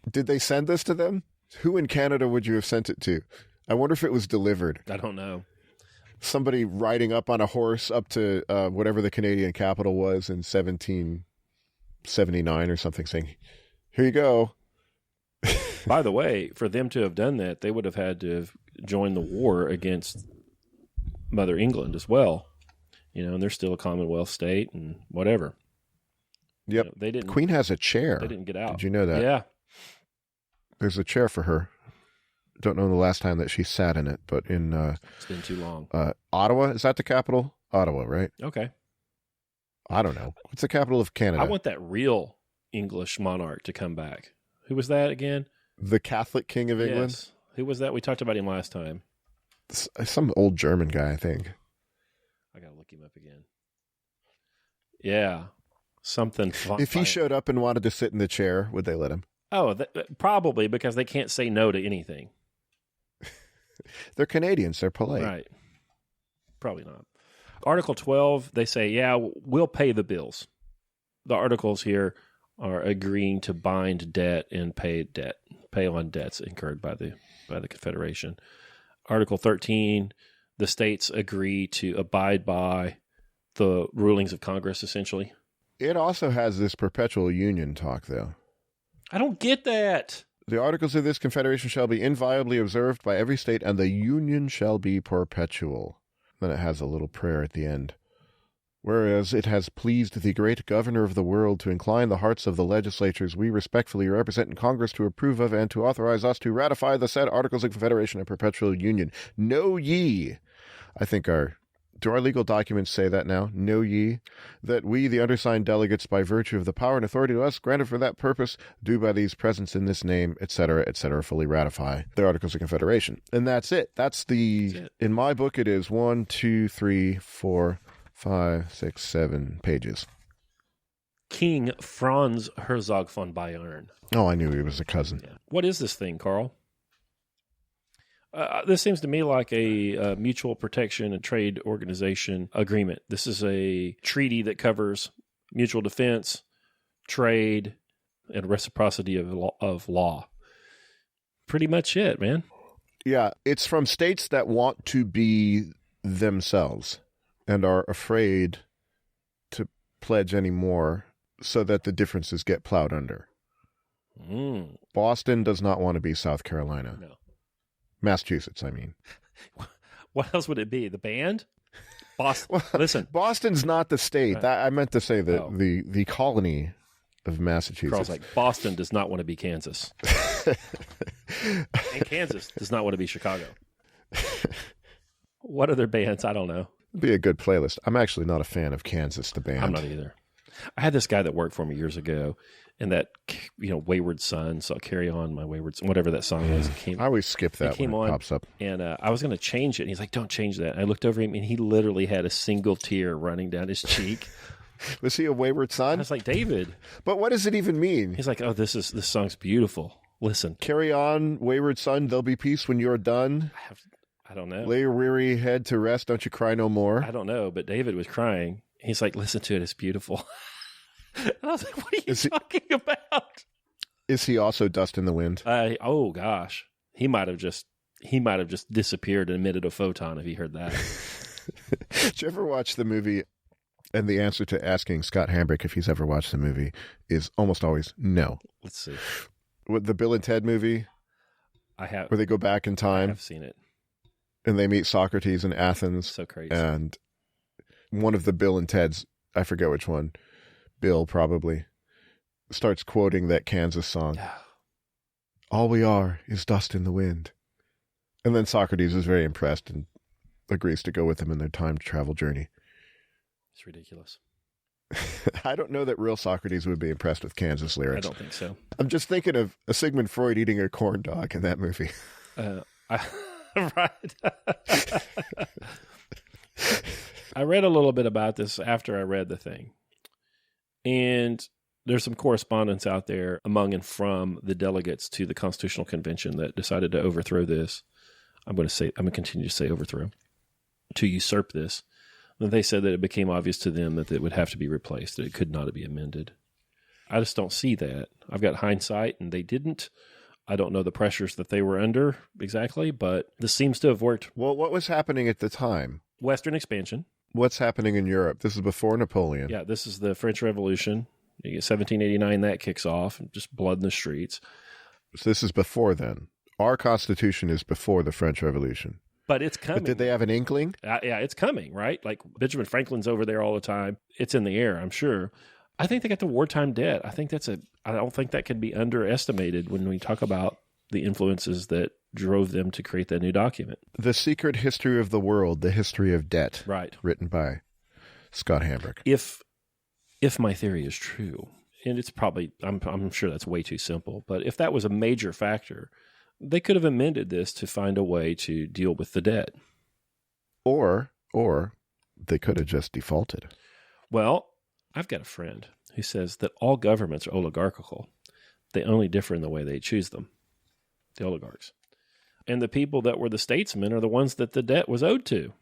Did they send this to them? Who in Canada would you have sent it to? I wonder if it was delivered. I don't know. Somebody riding up on a horse up to whatever the Canadian capital was in 1779 or something, saying, "Here you go." By the way, for them to have done that, they would have had to have joined the war against Mother England as well. And they're still a Commonwealth state and whatever. Yep. They didn't. Queen has a chair. They didn't get out. Did you know that? Yeah. There's a chair for her. Don't know the last time that she sat in it, but in it's been too long. Ottawa, is that the capital? Ottawa, right? Okay. I don't know. What's the capital of Canada? I want that real English monarch to come back. Who was that again? The Catholic King of England? Yes. Who was that? We talked about him last time. Some old German guy, I think. I got to look him up again. Yeah. Something fun. If he showed up and wanted to sit in the chair, would they let him? Oh, probably, because they can't say no to anything. They're Canadians. They're polite. Right. Probably not. Article 12, they say, yeah, we'll pay the bills. The articles here are agreeing to bind debt and pay on debts incurred by the Confederation. Article 13, the states agree to abide by the rulings of Congress, essentially. It also has this perpetual union talk, though. I don't get that. The articles of this confederation shall be inviolably observed by every state, and the union shall be perpetual. Then it has a little prayer at the end. Whereas it has pleased the great governor of the world to incline the hearts of the legislatures we respectfully represent in Congress to approve of and to authorize us to ratify the said Articles of Confederation and Perpetual Union. Know ye, I think do our legal documents say that now? Know ye, that we, the undersigned delegates, by virtue of the power and authority to us granted for that purpose, do by these presents in this name, etc., fully ratify the Articles of Confederation. And that's it. That's it. In my book, it is 1, 2, 3, 4, 5, 6, 7 pages. King Franz Herzog von Bayern. Oh, I knew he was a cousin. Yeah. What is this thing, Karl? This seems to me like a mutual protection and trade organization agreement. This is a treaty that covers mutual defense, trade, and reciprocity of law. Pretty much it, man. Yeah, it's from states that want to be themselves and are afraid to pledge any more so that the differences get plowed under. Boston does not want to be South Carolina. No. Massachusetts, I mean. What else would it be? The band? Boston. Well, listen. Boston's not the state. Right. I meant to say that the colony of Massachusetts. Carl's like, Boston does not want to be Kansas. And Kansas does not want to be Chicago. What other bands? I don't know. It'd be a good playlist. I'm actually not a fan of Kansas, the band. I'm not either. I had this guy that worked for me years ago, and that, Wayward Son, so Carry On My Wayward Son, whatever that song was. I always skip that when it pops up. And I was going to change it, and he's like, don't change that. And I looked over him, and he literally had a single tear running down his cheek. Was he a Wayward Son? I was like, David. But what does it even mean? He's like, oh, this song's beautiful. Listen. Carry on, Wayward Son, there'll be peace when you're done. I don't know. Lay your weary head to rest, don't you cry no more. I don't know, but David was crying. He's like, listen to it, it's beautiful. And I was like, what are you talking about? Is he also Dust in the Wind? Oh gosh. He might have just disappeared and emitted a photon if he heard that. Did you ever watch the movie? And the answer to asking Scott Hambrick if he's ever watched the movie is almost always no. Let's see. With the Bill and Ted movie? I have. Where they go back in time. I've seen it. And they meet Socrates in Athens. So crazy. And one of the Bill and Ted's, I forget which one, Bill probably, starts quoting that Kansas song. All we are is dust in the wind. And then Socrates is very impressed and agrees to go with him in their time travel journey. It's ridiculous. I don't know that real Socrates would be impressed with Kansas lyrics. I don't think so. I'm just thinking of a Sigmund Freud eating a corn dog in that movie. Right. I read a little bit about this after I read the thing. And there's some correspondence out there among and from the delegates to the Constitutional Convention that decided to overthrow this. I'm going to continue to say overthrow, to usurp this. And they said that it became obvious to them that it would have to be replaced, that it could not be amended. I just don't see that. I've got hindsight, and they didn't. I don't know the pressures that they were under exactly, but this seems to have worked. Well, what was happening at the time? Western expansion. What's happening in Europe? This is before Napoleon. Yeah, this is the French Revolution. 1789, that kicks off, just blood in the streets. So this is before then. Our Constitution is before the French Revolution. But it's coming. But did they have an inkling? Yeah, it's coming, right? Like Benjamin Franklin's over there all the time. It's in the air, I'm sure. I think they got the wartime debt. I don't think that can be underestimated when we talk about the influences that drove them to create that new document. The Secret History of the World, The History of Debt. Right. Written by Scott Hambrick. If my theory is true, and it's probably, I'm sure that's way too simple, but if that was a major factor, they could have amended this to find a way to deal with the debt. Or they could have just defaulted. Well, I've got a friend who says that all governments are oligarchical. They only differ in the way they choose them, the oligarchs. And the people that were the statesmen are the ones that the debt was owed to.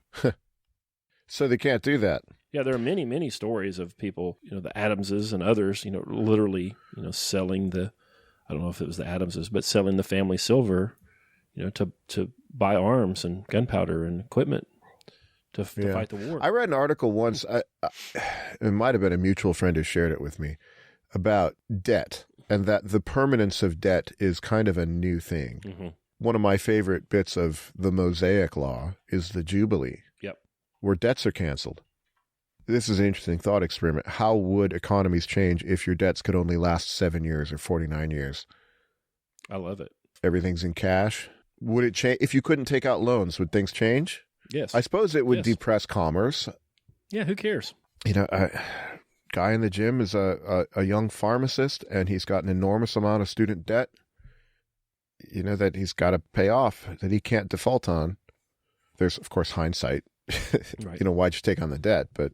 So they can't do that. Yeah, there are many, many stories of people, the Adamses and others, literally, selling I don't know if it was the Adamses, but selling the family silver, to buy arms and gunpowder and equipment to fight the war. I read an article once, it might have been a mutual friend who shared it with me, about debt, and that the permanence of debt is kind of a new thing. Mm-hmm. One of my favorite bits of the Mosaic Law is the Jubilee, where debts are canceled. This is an interesting thought experiment. How would economies change if your debts could only last 7 years or 49 years? I love it. Everything's in cash. Would it change? If you couldn't take out loans, would things change? Yes. I suppose it would depress commerce. Yeah, who cares? You know, a guy in the gym is a young pharmacist, and he's got an enormous amount of student debt, you know, that he's got to pay off, that he can't default on. There's, of course, hindsight. Right. You know, why'd you take on the debt? But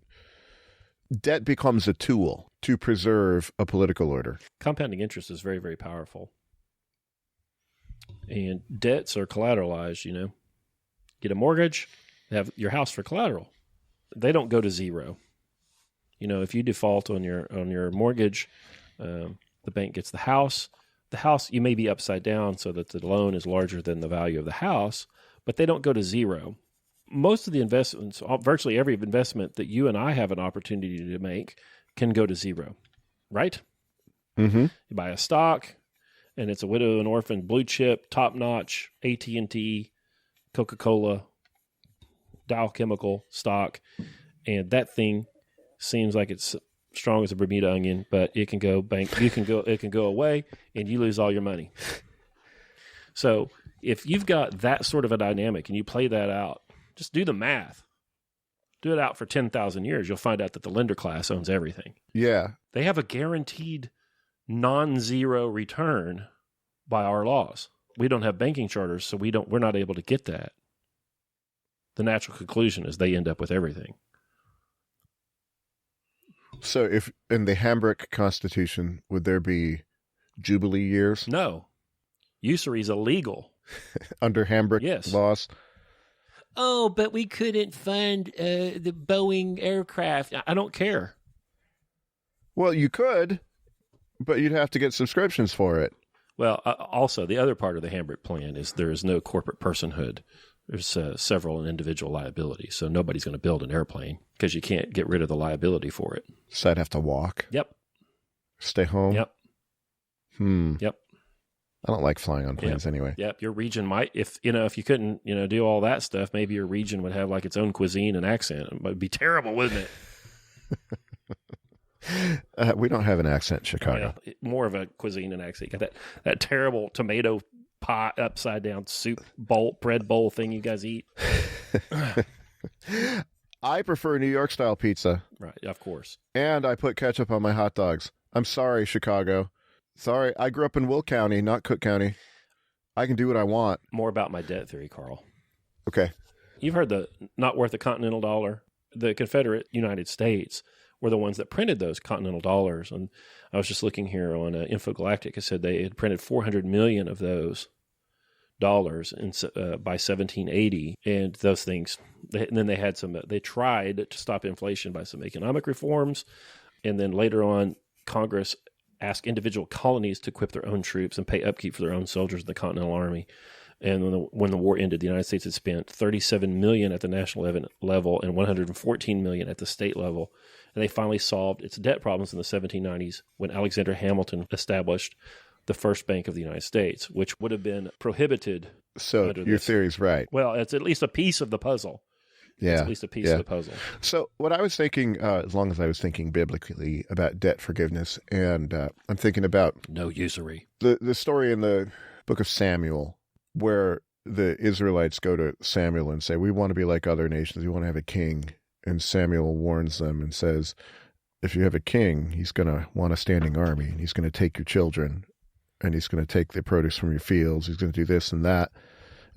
debt becomes a tool to preserve a political order. Compounding interest is very, very powerful. And debts are collateralized, you know. Get a mortgage, have your house for collateral. They don't go to zero. You know, if you default on your mortgage, the bank gets the house. The house, you may be upside down so that the loan is larger than the value of the house, but they don't go to zero. Most of the investments, virtually every investment that you and I have an opportunity to make can go to zero, right? Mm-hmm. You buy a stock, and it's a widow and orphan, blue chip, top-notch, AT&T, Coca-Cola, Dow Chemical stock, and that thing seems like it's strong as a Bermuda onion, but it can go it can go away, and you lose all your money. So if you've got that sort of a dynamic and you play that out, just do the math. Do it out for 10,000 years. You'll find out that the lender class owns everything. Yeah. They have a guaranteed non-zero return by our laws. We don't have banking charters, so we're not able to get that. The natural conclusion is they end up with everything. So if in the Hambrick Constitution, would there be Jubilee years? No. Usury is illegal. Under Hambrick laws? Oh, but we couldn't fund the Boeing aircraft. I don't care. Well, you could, but you'd have to get subscriptions for it. Well, also, the other part of the Hambrick plan is there is no corporate personhood. There's several individual liabilities, so nobody's going to build an airplane because you can't get rid of the liability for it. So I'd have to walk? Yep. Stay home? Yep. Yep. I don't like flying on planes anyway. Yep. Your region might, if you couldn't, do all that stuff, maybe your region would have like its own cuisine and accent. It would be terrible, wouldn't it? We don't have an accent in Chicago. Yeah, more of a cuisine and accent. You got that terrible tomato pie upside down soup bowl, bread bowl thing you guys eat. I prefer New York style pizza. Right, of course. And I put ketchup on my hot dogs. I'm sorry, Chicago. Sorry, I grew up in Will County, not Cook County. I can do what I want. More about my debt theory, Karl. Okay. You've heard the not worth a continental dollar. The Confederate United States were the ones that printed those continental dollars. And I was just looking here on Infogalactic. It said they had printed 400 million of those dollars by 1780. And those things, and then they tried to stop inflation by some economic reforms. And then later on, Congress asked individual colonies to equip their own troops and pay upkeep for their own soldiers in the Continental Army. And when the war ended, the United States had spent $37 million at the national level and $114 million at the state level. And they finally solved its debt problems in the 1790s when Alexander Hamilton established the first bank of the United States, which would have been prohibited. So your theory's right. Well, it's at least a piece of the puzzle. Yeah. It's at least a piece of the puzzle. So what I was thinking, as long as I was thinking biblically about debt forgiveness, and I'm thinking about no usury. The story in the book of Samuel where the Israelites go to Samuel and say, we want to be like other nations. We want to have a king. And Samuel warns them and says, if you have a king, he's going to want a standing army, and he's going to take your children, and he's going to take the produce from your fields. He's going to do this and that.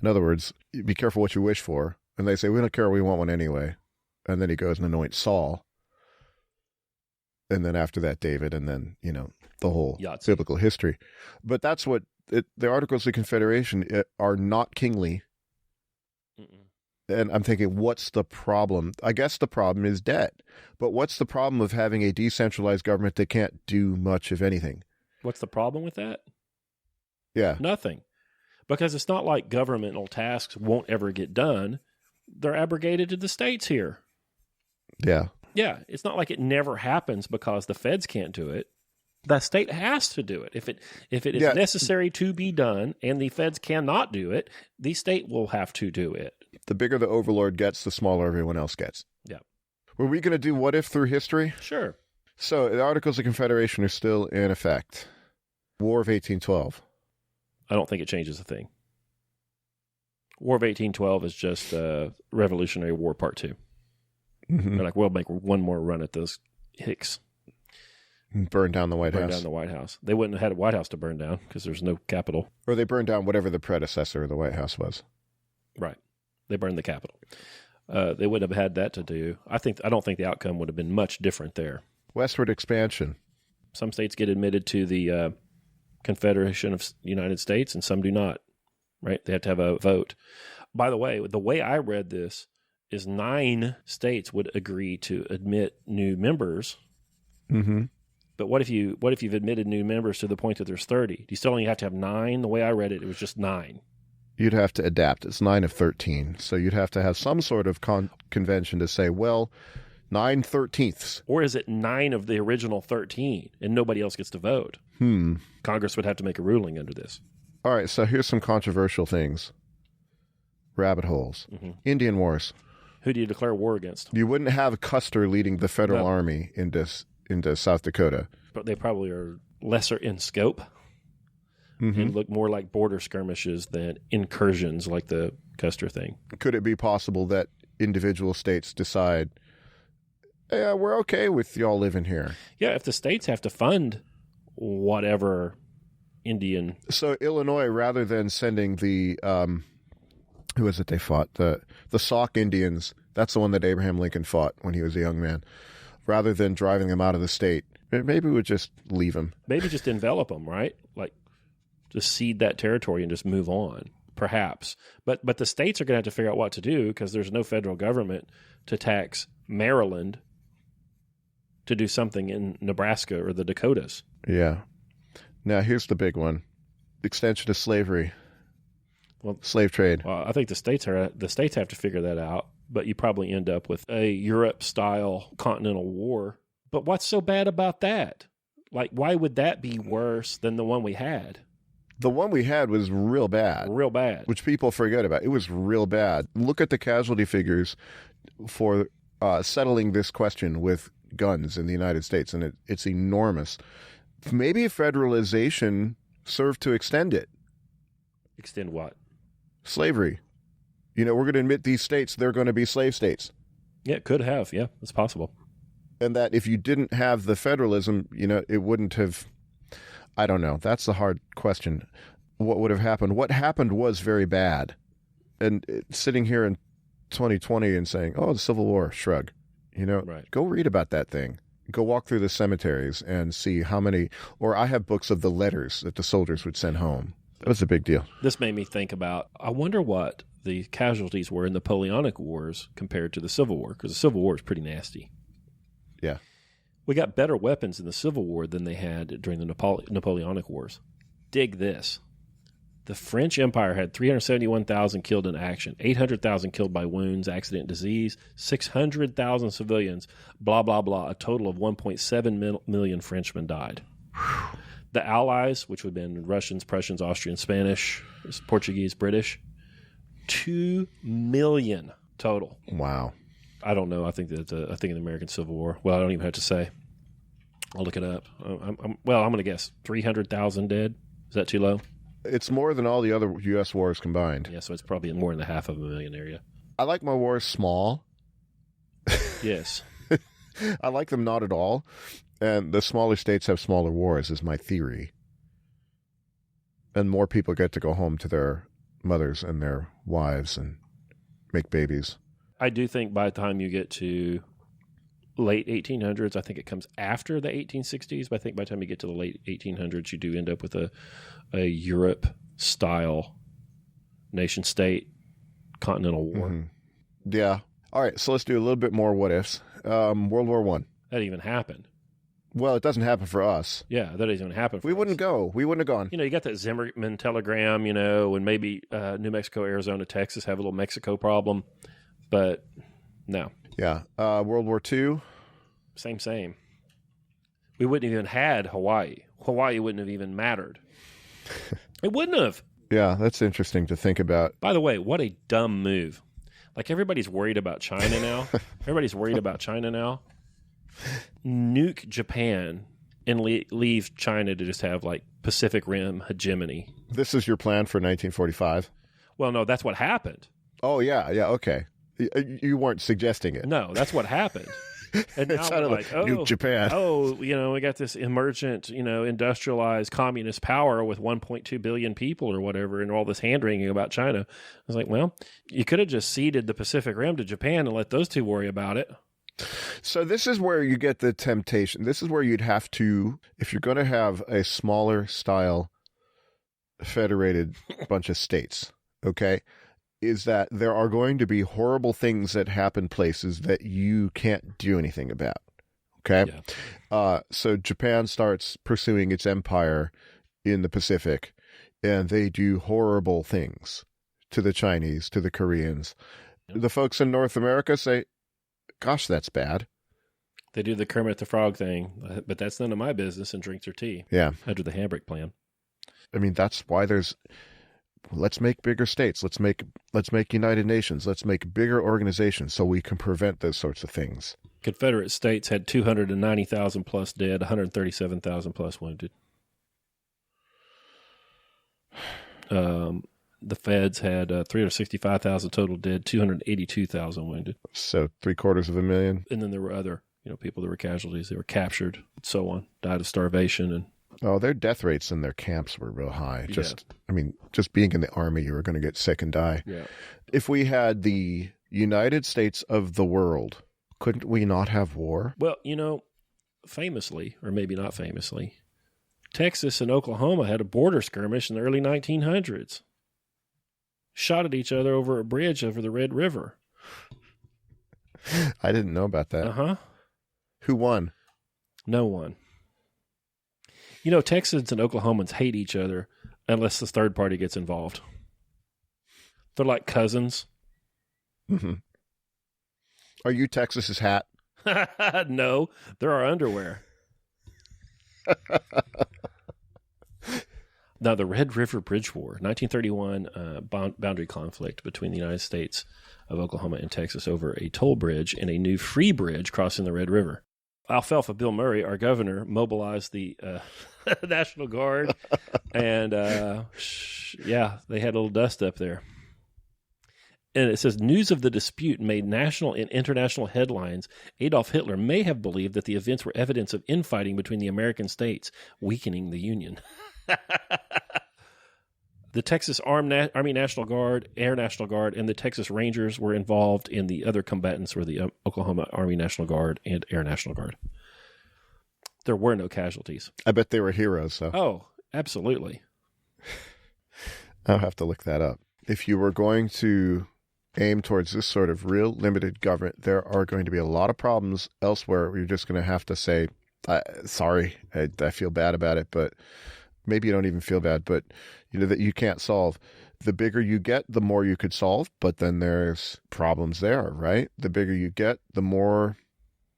In other words, be careful what you wish for. And they say, we don't care, we want one anyway. And then he goes and anoints Saul. And then after that, David, and then, the whole biblical history. But that's what the Articles of Confederation are not kingly. Mm-mm. And I'm thinking, what's the problem? I guess the problem is debt. But what's the problem of having a decentralized government that can't do much of anything? What's the problem with that? Yeah. Nothing. Because it's not like governmental tasks won't ever get done. they're abrogated to the states here. Yeah. Yeah, it's not like it never happens because the feds can't do it. The state has to do it. If it is necessary to be done and the feds cannot do it, the state will have to do it. The bigger the overlord gets, the smaller everyone else gets. Yeah. Were we going to do what if through history? Sure. So the Articles of Confederation are still in effect. War of 1812. I don't think it changes a thing. War of 1812 is just Revolutionary War Part 2. Mm-hmm. They're like, we'll make one more run at those hicks. Burn down the White House. Burn down the White House. They wouldn't have had a White House to burn down because there's no Capitol. Or they burned down whatever the predecessor of the White House was. Right. They burned the Capitol. They would have had that to do. I don't think the outcome would have been much different there. Westward expansion. Some states get admitted to the Confederation of the United States, and some do not. Right? They have to have a vote. By the way I read this is 9 states would agree to admit new members. Mm-hmm. But what if you've admitted new members to the point that there's 30? Do you still only have to have 9? The way I read it, it was just 9. You'd have to adapt. It's 9 of 13. So you'd have to have some sort of convention to say, well, 9/13. Or is it 9 of the original 13 and nobody else gets to vote? Congress would have to make a ruling under this. All right, so here's some controversial things. Rabbit holes. Mm-hmm. Indian Wars. Who do you declare war against? You wouldn't have Custer leading the federal army into South Dakota. But they probably are lesser in scope and look more like border skirmishes than incursions like the Custer thing. Could it be possible that individual states decide, yeah, we're okay with y'all living here? Yeah, if the states have to fund whatever Indian... So Illinois, rather than sending the... who is it they fought? The Sauk Indians. That's the one that Abraham Lincoln fought when he was a young man. Rather than driving them out of the state, maybe we would just leave them. Maybe just envelop them, right? Like just cede that territory and just move on, perhaps. But the states are going to have to figure out what to do because there's no federal government to tax Maryland to do something in Nebraska or the Dakotas. Yeah. Now, here's the big one. Extension of slavery. Well, slave trade. Well, I think the states have to figure that out, but you probably end up with a Europe-style continental war. But what's so bad about that? Like, why would that be worse than the one we had? The one we had was real bad. Real bad. Which people forget about. It was real bad. Look at the casualty figures for settling this question with guns in the United States, and it's enormous. Maybe federalization served to extend it. Extend what? Slavery. We're going to admit these states, they're going to be slave states. Yeah, it could have. Yeah, it's possible. And that if you didn't have the federalism, it wouldn't have... I don't know. That's the hard question. What would have happened? What happened was very bad. And sitting here in 2020 and saying, oh, the Civil War, shrug. Right. Go read about that thing. Go walk through the cemeteries and see how many... Or I have books of the letters that the soldiers would send home. That was a big deal. This made me think about, I wonder what the casualties were in the Napoleonic Wars compared to the Civil War, because the Civil War is pretty nasty. Yeah. We got better weapons in the Civil War than they had during the Napoleonic Wars. Dig this. The French Empire had 371,000 killed in action, 800,000 killed by wounds, accident, disease, 600,000 civilians, blah, blah, blah. A total of 1.7 million Frenchmen died. The Allies, which would have been Russians, Prussians, Austrians, Spanish, Portuguese, British, 2 million total. Wow. I don't know. I think in the American Civil War. Well, I don't even have to say. I'll look it up. I'm going to guess 300,000 dead. Is that too low? It's more than all the other U.S. wars combined. Yeah, so it's probably more in the 500,000 area. I like my wars small. Yes. I like them not at all. And the smaller states have smaller wars, is my theory. And more people get to go home to their mothers and their wives and make babies. I do think by the time you get to late 1800s, I think it comes after the 1860s, but I think by the time you get to the late 1800s, you do end up with a Europe-style nation-state continental war. Mm-hmm. Yeah. All right, so let's do a little bit more what-ifs. World War I. That even happened. Well, it doesn't happen for us. Yeah, that doesn't even happen for us. We wouldn't go. We wouldn't have gone. You got that Zimmerman telegram, and maybe New Mexico, Arizona, Texas have a little Mexico problem. But no. Yeah. World War II? Same. We wouldn't have even had Hawaii. Hawaii wouldn't have even mattered. It wouldn't have. Yeah, that's interesting to think about. By the way, what a dumb move. Like, everybody's worried about China now. Nuke Japan and leave China to just have, like, Pacific Rim hegemony. This is your plan for 1945? Well, no, that's what happened. Oh, yeah, okay. You weren't suggesting it. No, that's what happened. And now we're like, Nuke Japan. We got this emergent, industrialized communist power with 1.2 billion people or whatever, and all this hand-wringing about China. I was like, well, you could have just ceded the Pacific Rim to Japan and let those two worry about it. So this is where you get the temptation. This is where you'd have to, if you're going to have a smaller style federated bunch of states, okay, is that there are going to be horrible things that happen places that you can't do anything about. Okay? Yeah. So Japan starts pursuing its empire in the Pacific, and they do horrible things to the Chinese, to the Koreans. The folks in North America say, gosh, that's bad. They do the Kermit the Frog thing, but that's none of my business, and drink their tea. Yeah. Under the Hambrick plan. I mean, that's why let's make bigger states. Let's make United Nations. Let's make bigger organizations so we can prevent those sorts of things. Confederate states had 290,000 plus dead, 137,000 plus wounded. The Feds had 365,000 total dead, 282,000 wounded. So 750,000. And then there were other, people that were casualties. They were captured, and so on, died of starvation. And their death rates in their camps were real high. Just being in the army, you were going to get sick and die. Yeah. If we had the United States of the world, couldn't we not have war? Well, famously, or maybe not famously, Texas and Oklahoma had a border skirmish in the early 1900s. Shot at each other over a bridge over the Red River. I didn't know about that. Uh-huh. Who won? No one. Texans and Oklahomans hate each other unless the third party gets involved. They're like cousins. Mm-hmm. Are you Texas's hat? No, they're our underwear. Now, the Red River Bridge War, 1931 boundary conflict between the United States of Oklahoma and Texas over a toll bridge and a new free bridge crossing the Red River. Alfalfa Bill Murray, our governor, mobilized the National Guard, and they had a little dust up there. And it says, news of the dispute made national and international headlines. Adolf Hitler may have believed that the events were evidence of infighting between the American states, weakening the Union. The Texas Army National Guard, Air National Guard, and the Texas Rangers were involved, and the other combatants were the Oklahoma Army National Guard and Air National Guard. There were no casualties. I bet they were heroes, though. Oh, absolutely. I'll have to look that up. If you were going to aim towards this sort of real limited government, there are going to be a lot of problems elsewhere where you're just going to have to say, sorry, I feel bad about it, but maybe you don't even feel bad, but that you can't solve. The bigger you get, the more you could solve, but then there's problems there, right? The bigger you get, the more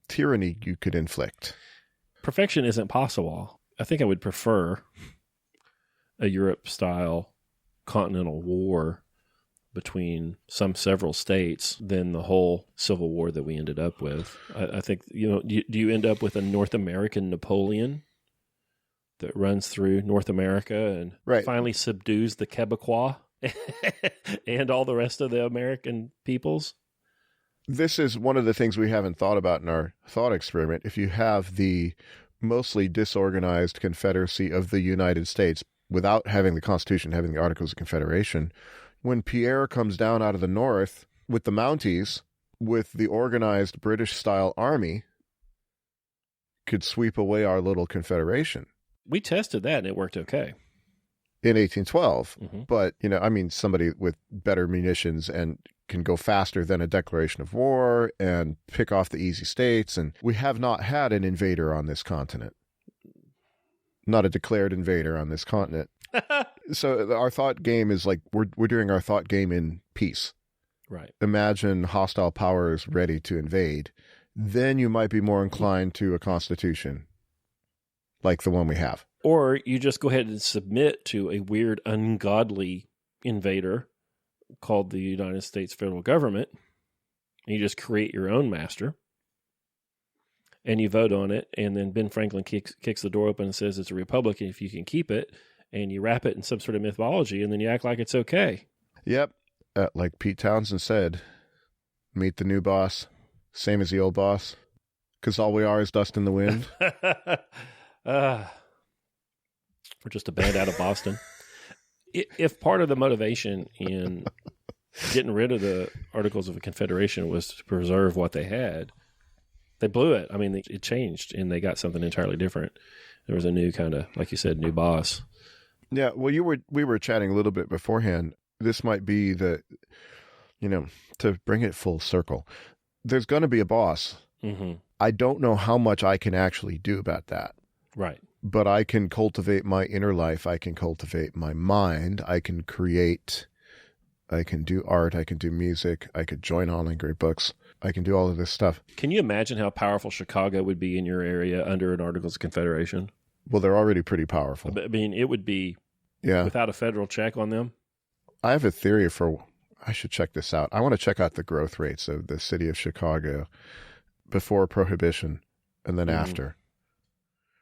tyranny you could inflict. Perfection isn't possible. I think I would prefer a Europe-style continental war between several states than the whole civil war that we ended up with. I think, do you end up with a North American Napoleon that runs through North America and finally subdues the Quebecois and all the rest of the American peoples? This is one of the things we haven't thought about in our thought experiment. If you have the mostly disorganized Confederacy of the United States without having the Constitution, having the Articles of Confederation, when Pierre comes down out of the north with the Mounties, with the organized British-style army, could sweep away our little confederation. We tested that, and it worked okay. In 1812. Mm-hmm. But, somebody with better munitions and can go faster than a declaration of war and pick off the easy states. And we have not had an invader on this continent. Not a declared invader on this continent. So our thought game is like we're doing our thought game in peace. Right. imagine hostile powers ready to invade, then you might be more inclined to a constitution like the one we have. Or you just go ahead and submit to a weird, ungodly invader called the United States federal government. And you just create your own master. And you vote on it. And then Ben Franklin kicks the door open and says it's a republic if you can keep it. And you wrap it in some sort of mythology. And then you act like it's okay. Yep. Like Pete Townsend said, meet the new boss, same as the old boss, because all we are is dust in the wind. We're just a band out of Boston. If part of the motivation in getting rid of the Articles of Confederation was to preserve what they had, they blew it. I mean, it changed, and they got something entirely different. There was a new kind of, like you said, new boss. Yeah, well, we were chatting a little bit beforehand. This might be to bring it full circle. There's going to be a boss. Mm-hmm. I don't know how much I can actually do about that. Right. But I can cultivate my inner life. I can cultivate my mind. I can create. I can do art. I can do music. I could join online great books. I can do all of this stuff. Can you imagine how powerful Chicago would be in your area under an Articles of Confederation? Well, they're already pretty powerful. I mean, it would be without a federal check on them. I have a theory I should check this out. I want to check out the growth rates of the city of Chicago before Prohibition and then after.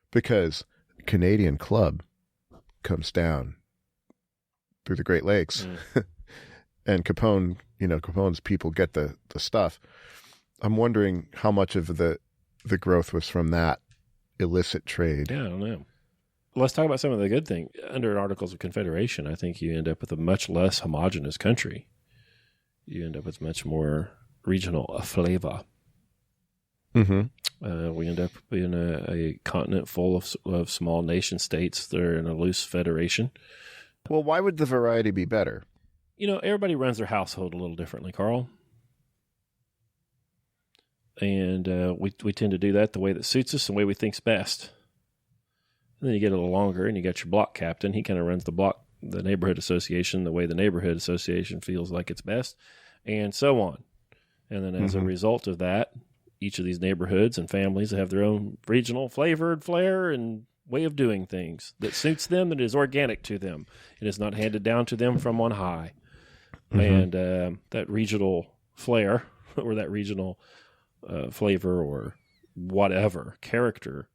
Because Canadian Club comes down through the Great Lakes and Capone's people get the stuff. I'm wondering how much of the growth was from that illicit trade. Yeah, I don't know. Let's talk about some of the good things. Under Articles of Confederation, I think you end up with a much less homogenous country. You end up with much more regional flavor. Mm-hmm. We end up in a continent full of small nation states that are in a loose federation. Well, why would the variety be better? Everybody runs their household a little differently, Karl. And we tend to do that the way that suits us and the way we think's best. And then you get a little longer, and you got your block captain. He kind of runs the neighborhood association the way the neighborhood association feels like it's best, and so on. And then as a result of that, each of these neighborhoods and families have their own regional flavor and flair and way of doing things that suits them, that is organic to them. It is not handed down to them from on high. And that regional flair or that regional flavor or whatever character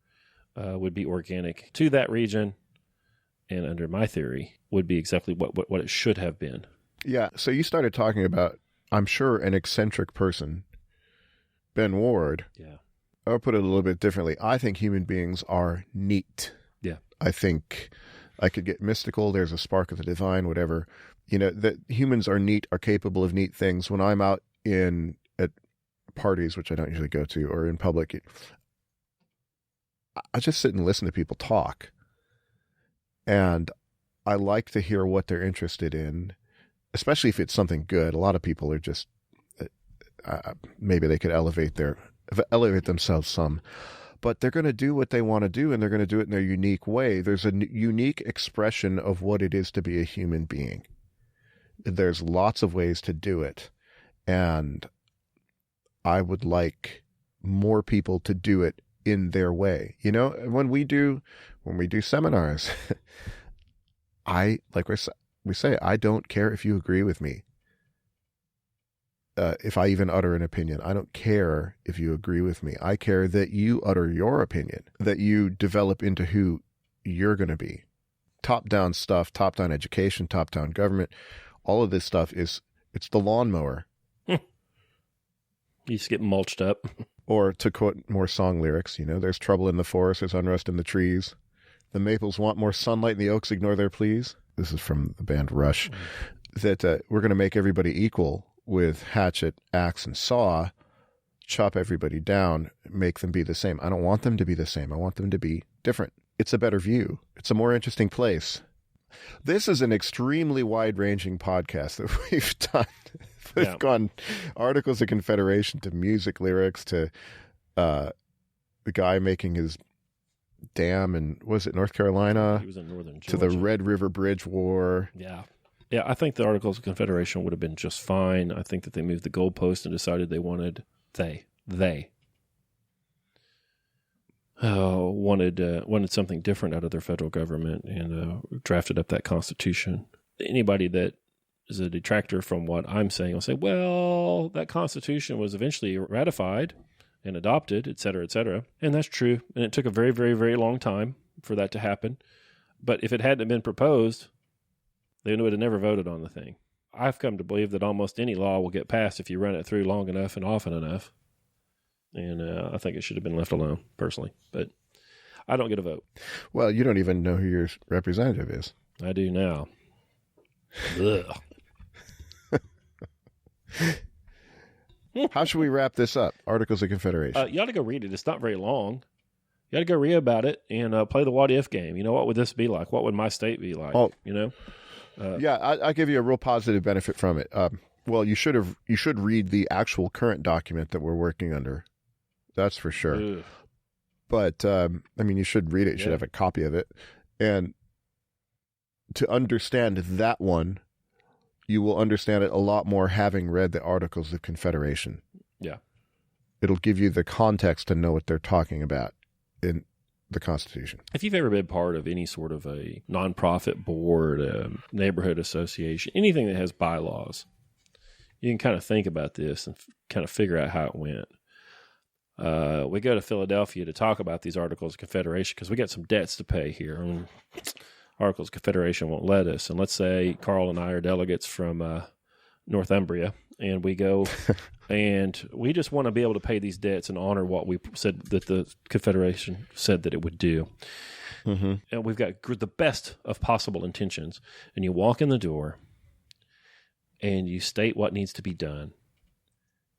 would be organic to that region, and under my theory, would be exactly what it should have been. Yeah, so you started talking about, I'm sure, an eccentric person, Ben Ward. Yeah. I'll put it a little bit differently. I think human beings are neat. Yeah. I think I could get mystical. There's a spark of the divine, whatever. That humans are neat, are capable of neat things. When I'm out at parties, which I don't usually go to, or in public, I just sit and listen to people talk. And I like to hear what they're interested in, especially if it's something good. A lot of people are just, maybe they could elevate themselves some, but they're going to do what they want to do, and they're going to do it in their unique way. There's a unique expression of what it is to be a human being. There's lots of ways to do it. And I would like more people to do it in their way. When we do seminars, like we say, I don't care if you agree with me. If I even utter an opinion, I don't care if you agree with me. I care that you utter your opinion, that you develop into who you're going to be. Top-down stuff, top-down education, top-down government, all of this stuff it's the lawnmower. You just get mulched up. Or to quote more song lyrics, there's trouble in the forest, there's unrest in the trees. The maples want more sunlight and the oaks ignore their pleas. This is from the band Rush. That we're going to make everybody equal with hatchet, axe, and saw, chop everybody down, make them be the same. I don't want them to be the same. I want them to be different. It's a better view. It's a more interesting place. This is an extremely wide-ranging podcast that we've done. We've gone Articles of Confederation to music lyrics to the guy making his dam in, was it North Carolina? He was in northern Georgia. To the Red River Bridge War. Yeah. Yeah, I think the Articles of Confederation would have been just fine. I think that they moved the goalpost and decided they wanted wanted something different out of their federal government and drafted up that Constitution. Anybody that is a detractor from what I'm saying will say, well, that Constitution was eventually ratified and adopted, et cetera, et cetera. And that's true. And it took a very, very, very long time for that to happen. But if it hadn't been proposed, they would have never voted on the thing. I've come to believe that almost any law will get passed if you run it through long enough and often enough. And I think it should have been left alone, personally. But I don't get a vote. Well, you don't even know who your representative is. I do now. Ugh. How should we wrap this up? Articles of Confederation. You ought to go read it. It's not very long. You ought to go read about it and play the what if game. You know, what would this be like? What would my state be like? Oh, you know? I give you a real positive benefit from it. Well, you should read the actual current document that we're working under. That's for sure. Ugh. But, you should read it. You should have a copy of it. And to understand that one, you will understand it a lot more having read the Articles of Confederation. Yeah. It'll give you the context to know what they're talking about in the Constitution. If you've ever been part of any sort of a nonprofit board, a neighborhood association, anything that has bylaws, you can kind of think about this and kind of figure out how it went. We go to Philadelphia to talk about these Articles of Confederation because we got some debts to pay here. Articles of Confederation won't let us. And let's say Karl and I are delegates from Northumbria, and we go and we just want to be able to pay these debts and honor what we said that the Confederation said that it would do. Mm-hmm. And we've got the best of possible intentions. And you walk in the door and you state what needs to be done.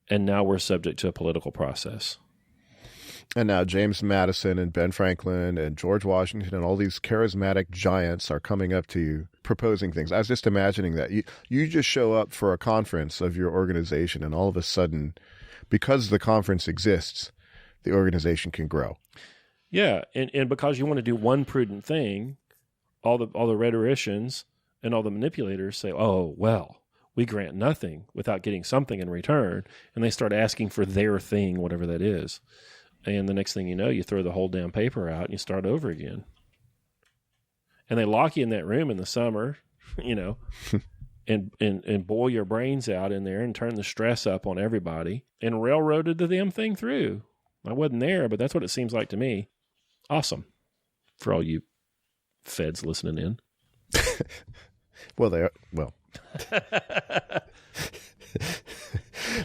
And now we're subject to a political process. And now James Madison and Ben Franklin and George Washington and all these charismatic giants are coming up to you proposing things. I was just imagining that. You just show up for a conference of your organization, and all of a sudden, because the conference exists, the organization can grow. Yeah, and because you want to do one prudent thing, all the rhetoricians and all the manipulators say, oh, well, we grant nothing without getting something in return, and they start asking for their thing, whatever that is. And the next thing you know, you throw the whole damn paper out and you start over again. And they lock you in that room in the summer, you know, and boil your brains out in there and turn the stress up on everybody and railroaded the damn thing through. I wasn't there, but that's what it seems like to me. Awesome. For all you feds listening in. Well, they are. Well.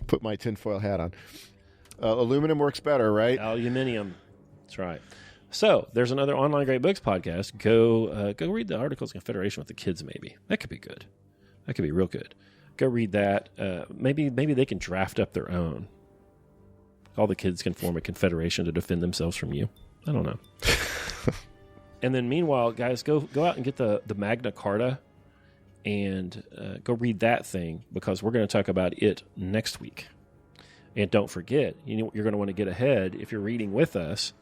Put my tinfoil hat on. Aluminum works better, right? Aluminium. That's right. So there's another online great books podcast. Go read the Articles of Confederation with the kids. Maybe that could be good. That could be real good. Go read that. Maybe they can draft up their own. All the kids can form a confederation to defend themselves from you. I don't know. And then meanwhile, guys, go out and get the Magna Carta and go read that thing, because we're going to talk about it next week. And don't forget, you're going to want to get ahead. If you're reading with us,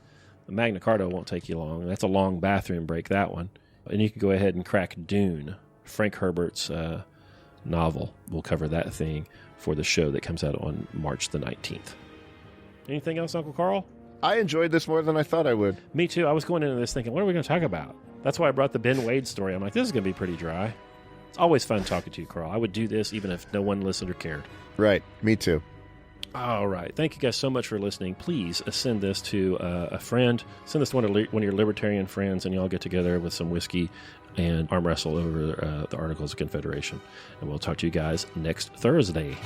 the Magna Carta won't take you long. That's a long bathroom break, that one. And you can go ahead and crack Dune, Frank Herbert's novel. We'll cover that thing for the show that comes out on March the 19th. Anything else, Uncle Karl? I enjoyed this more than I thought I would. Me too. I was going into this thinking, what are we going to talk about? That's why I brought the Ben Wade story. I'm like, this is going to be pretty dry. It's always fun talking to you, Karl. I would do this even if no one listened or cared. Right. Me too. All right. Thank you guys so much for listening. Please send this to a friend. Send this to one of your libertarian friends, and you all get together with some whiskey and arm wrestle over the Articles of Confederation. And we'll talk to you guys next Thursday.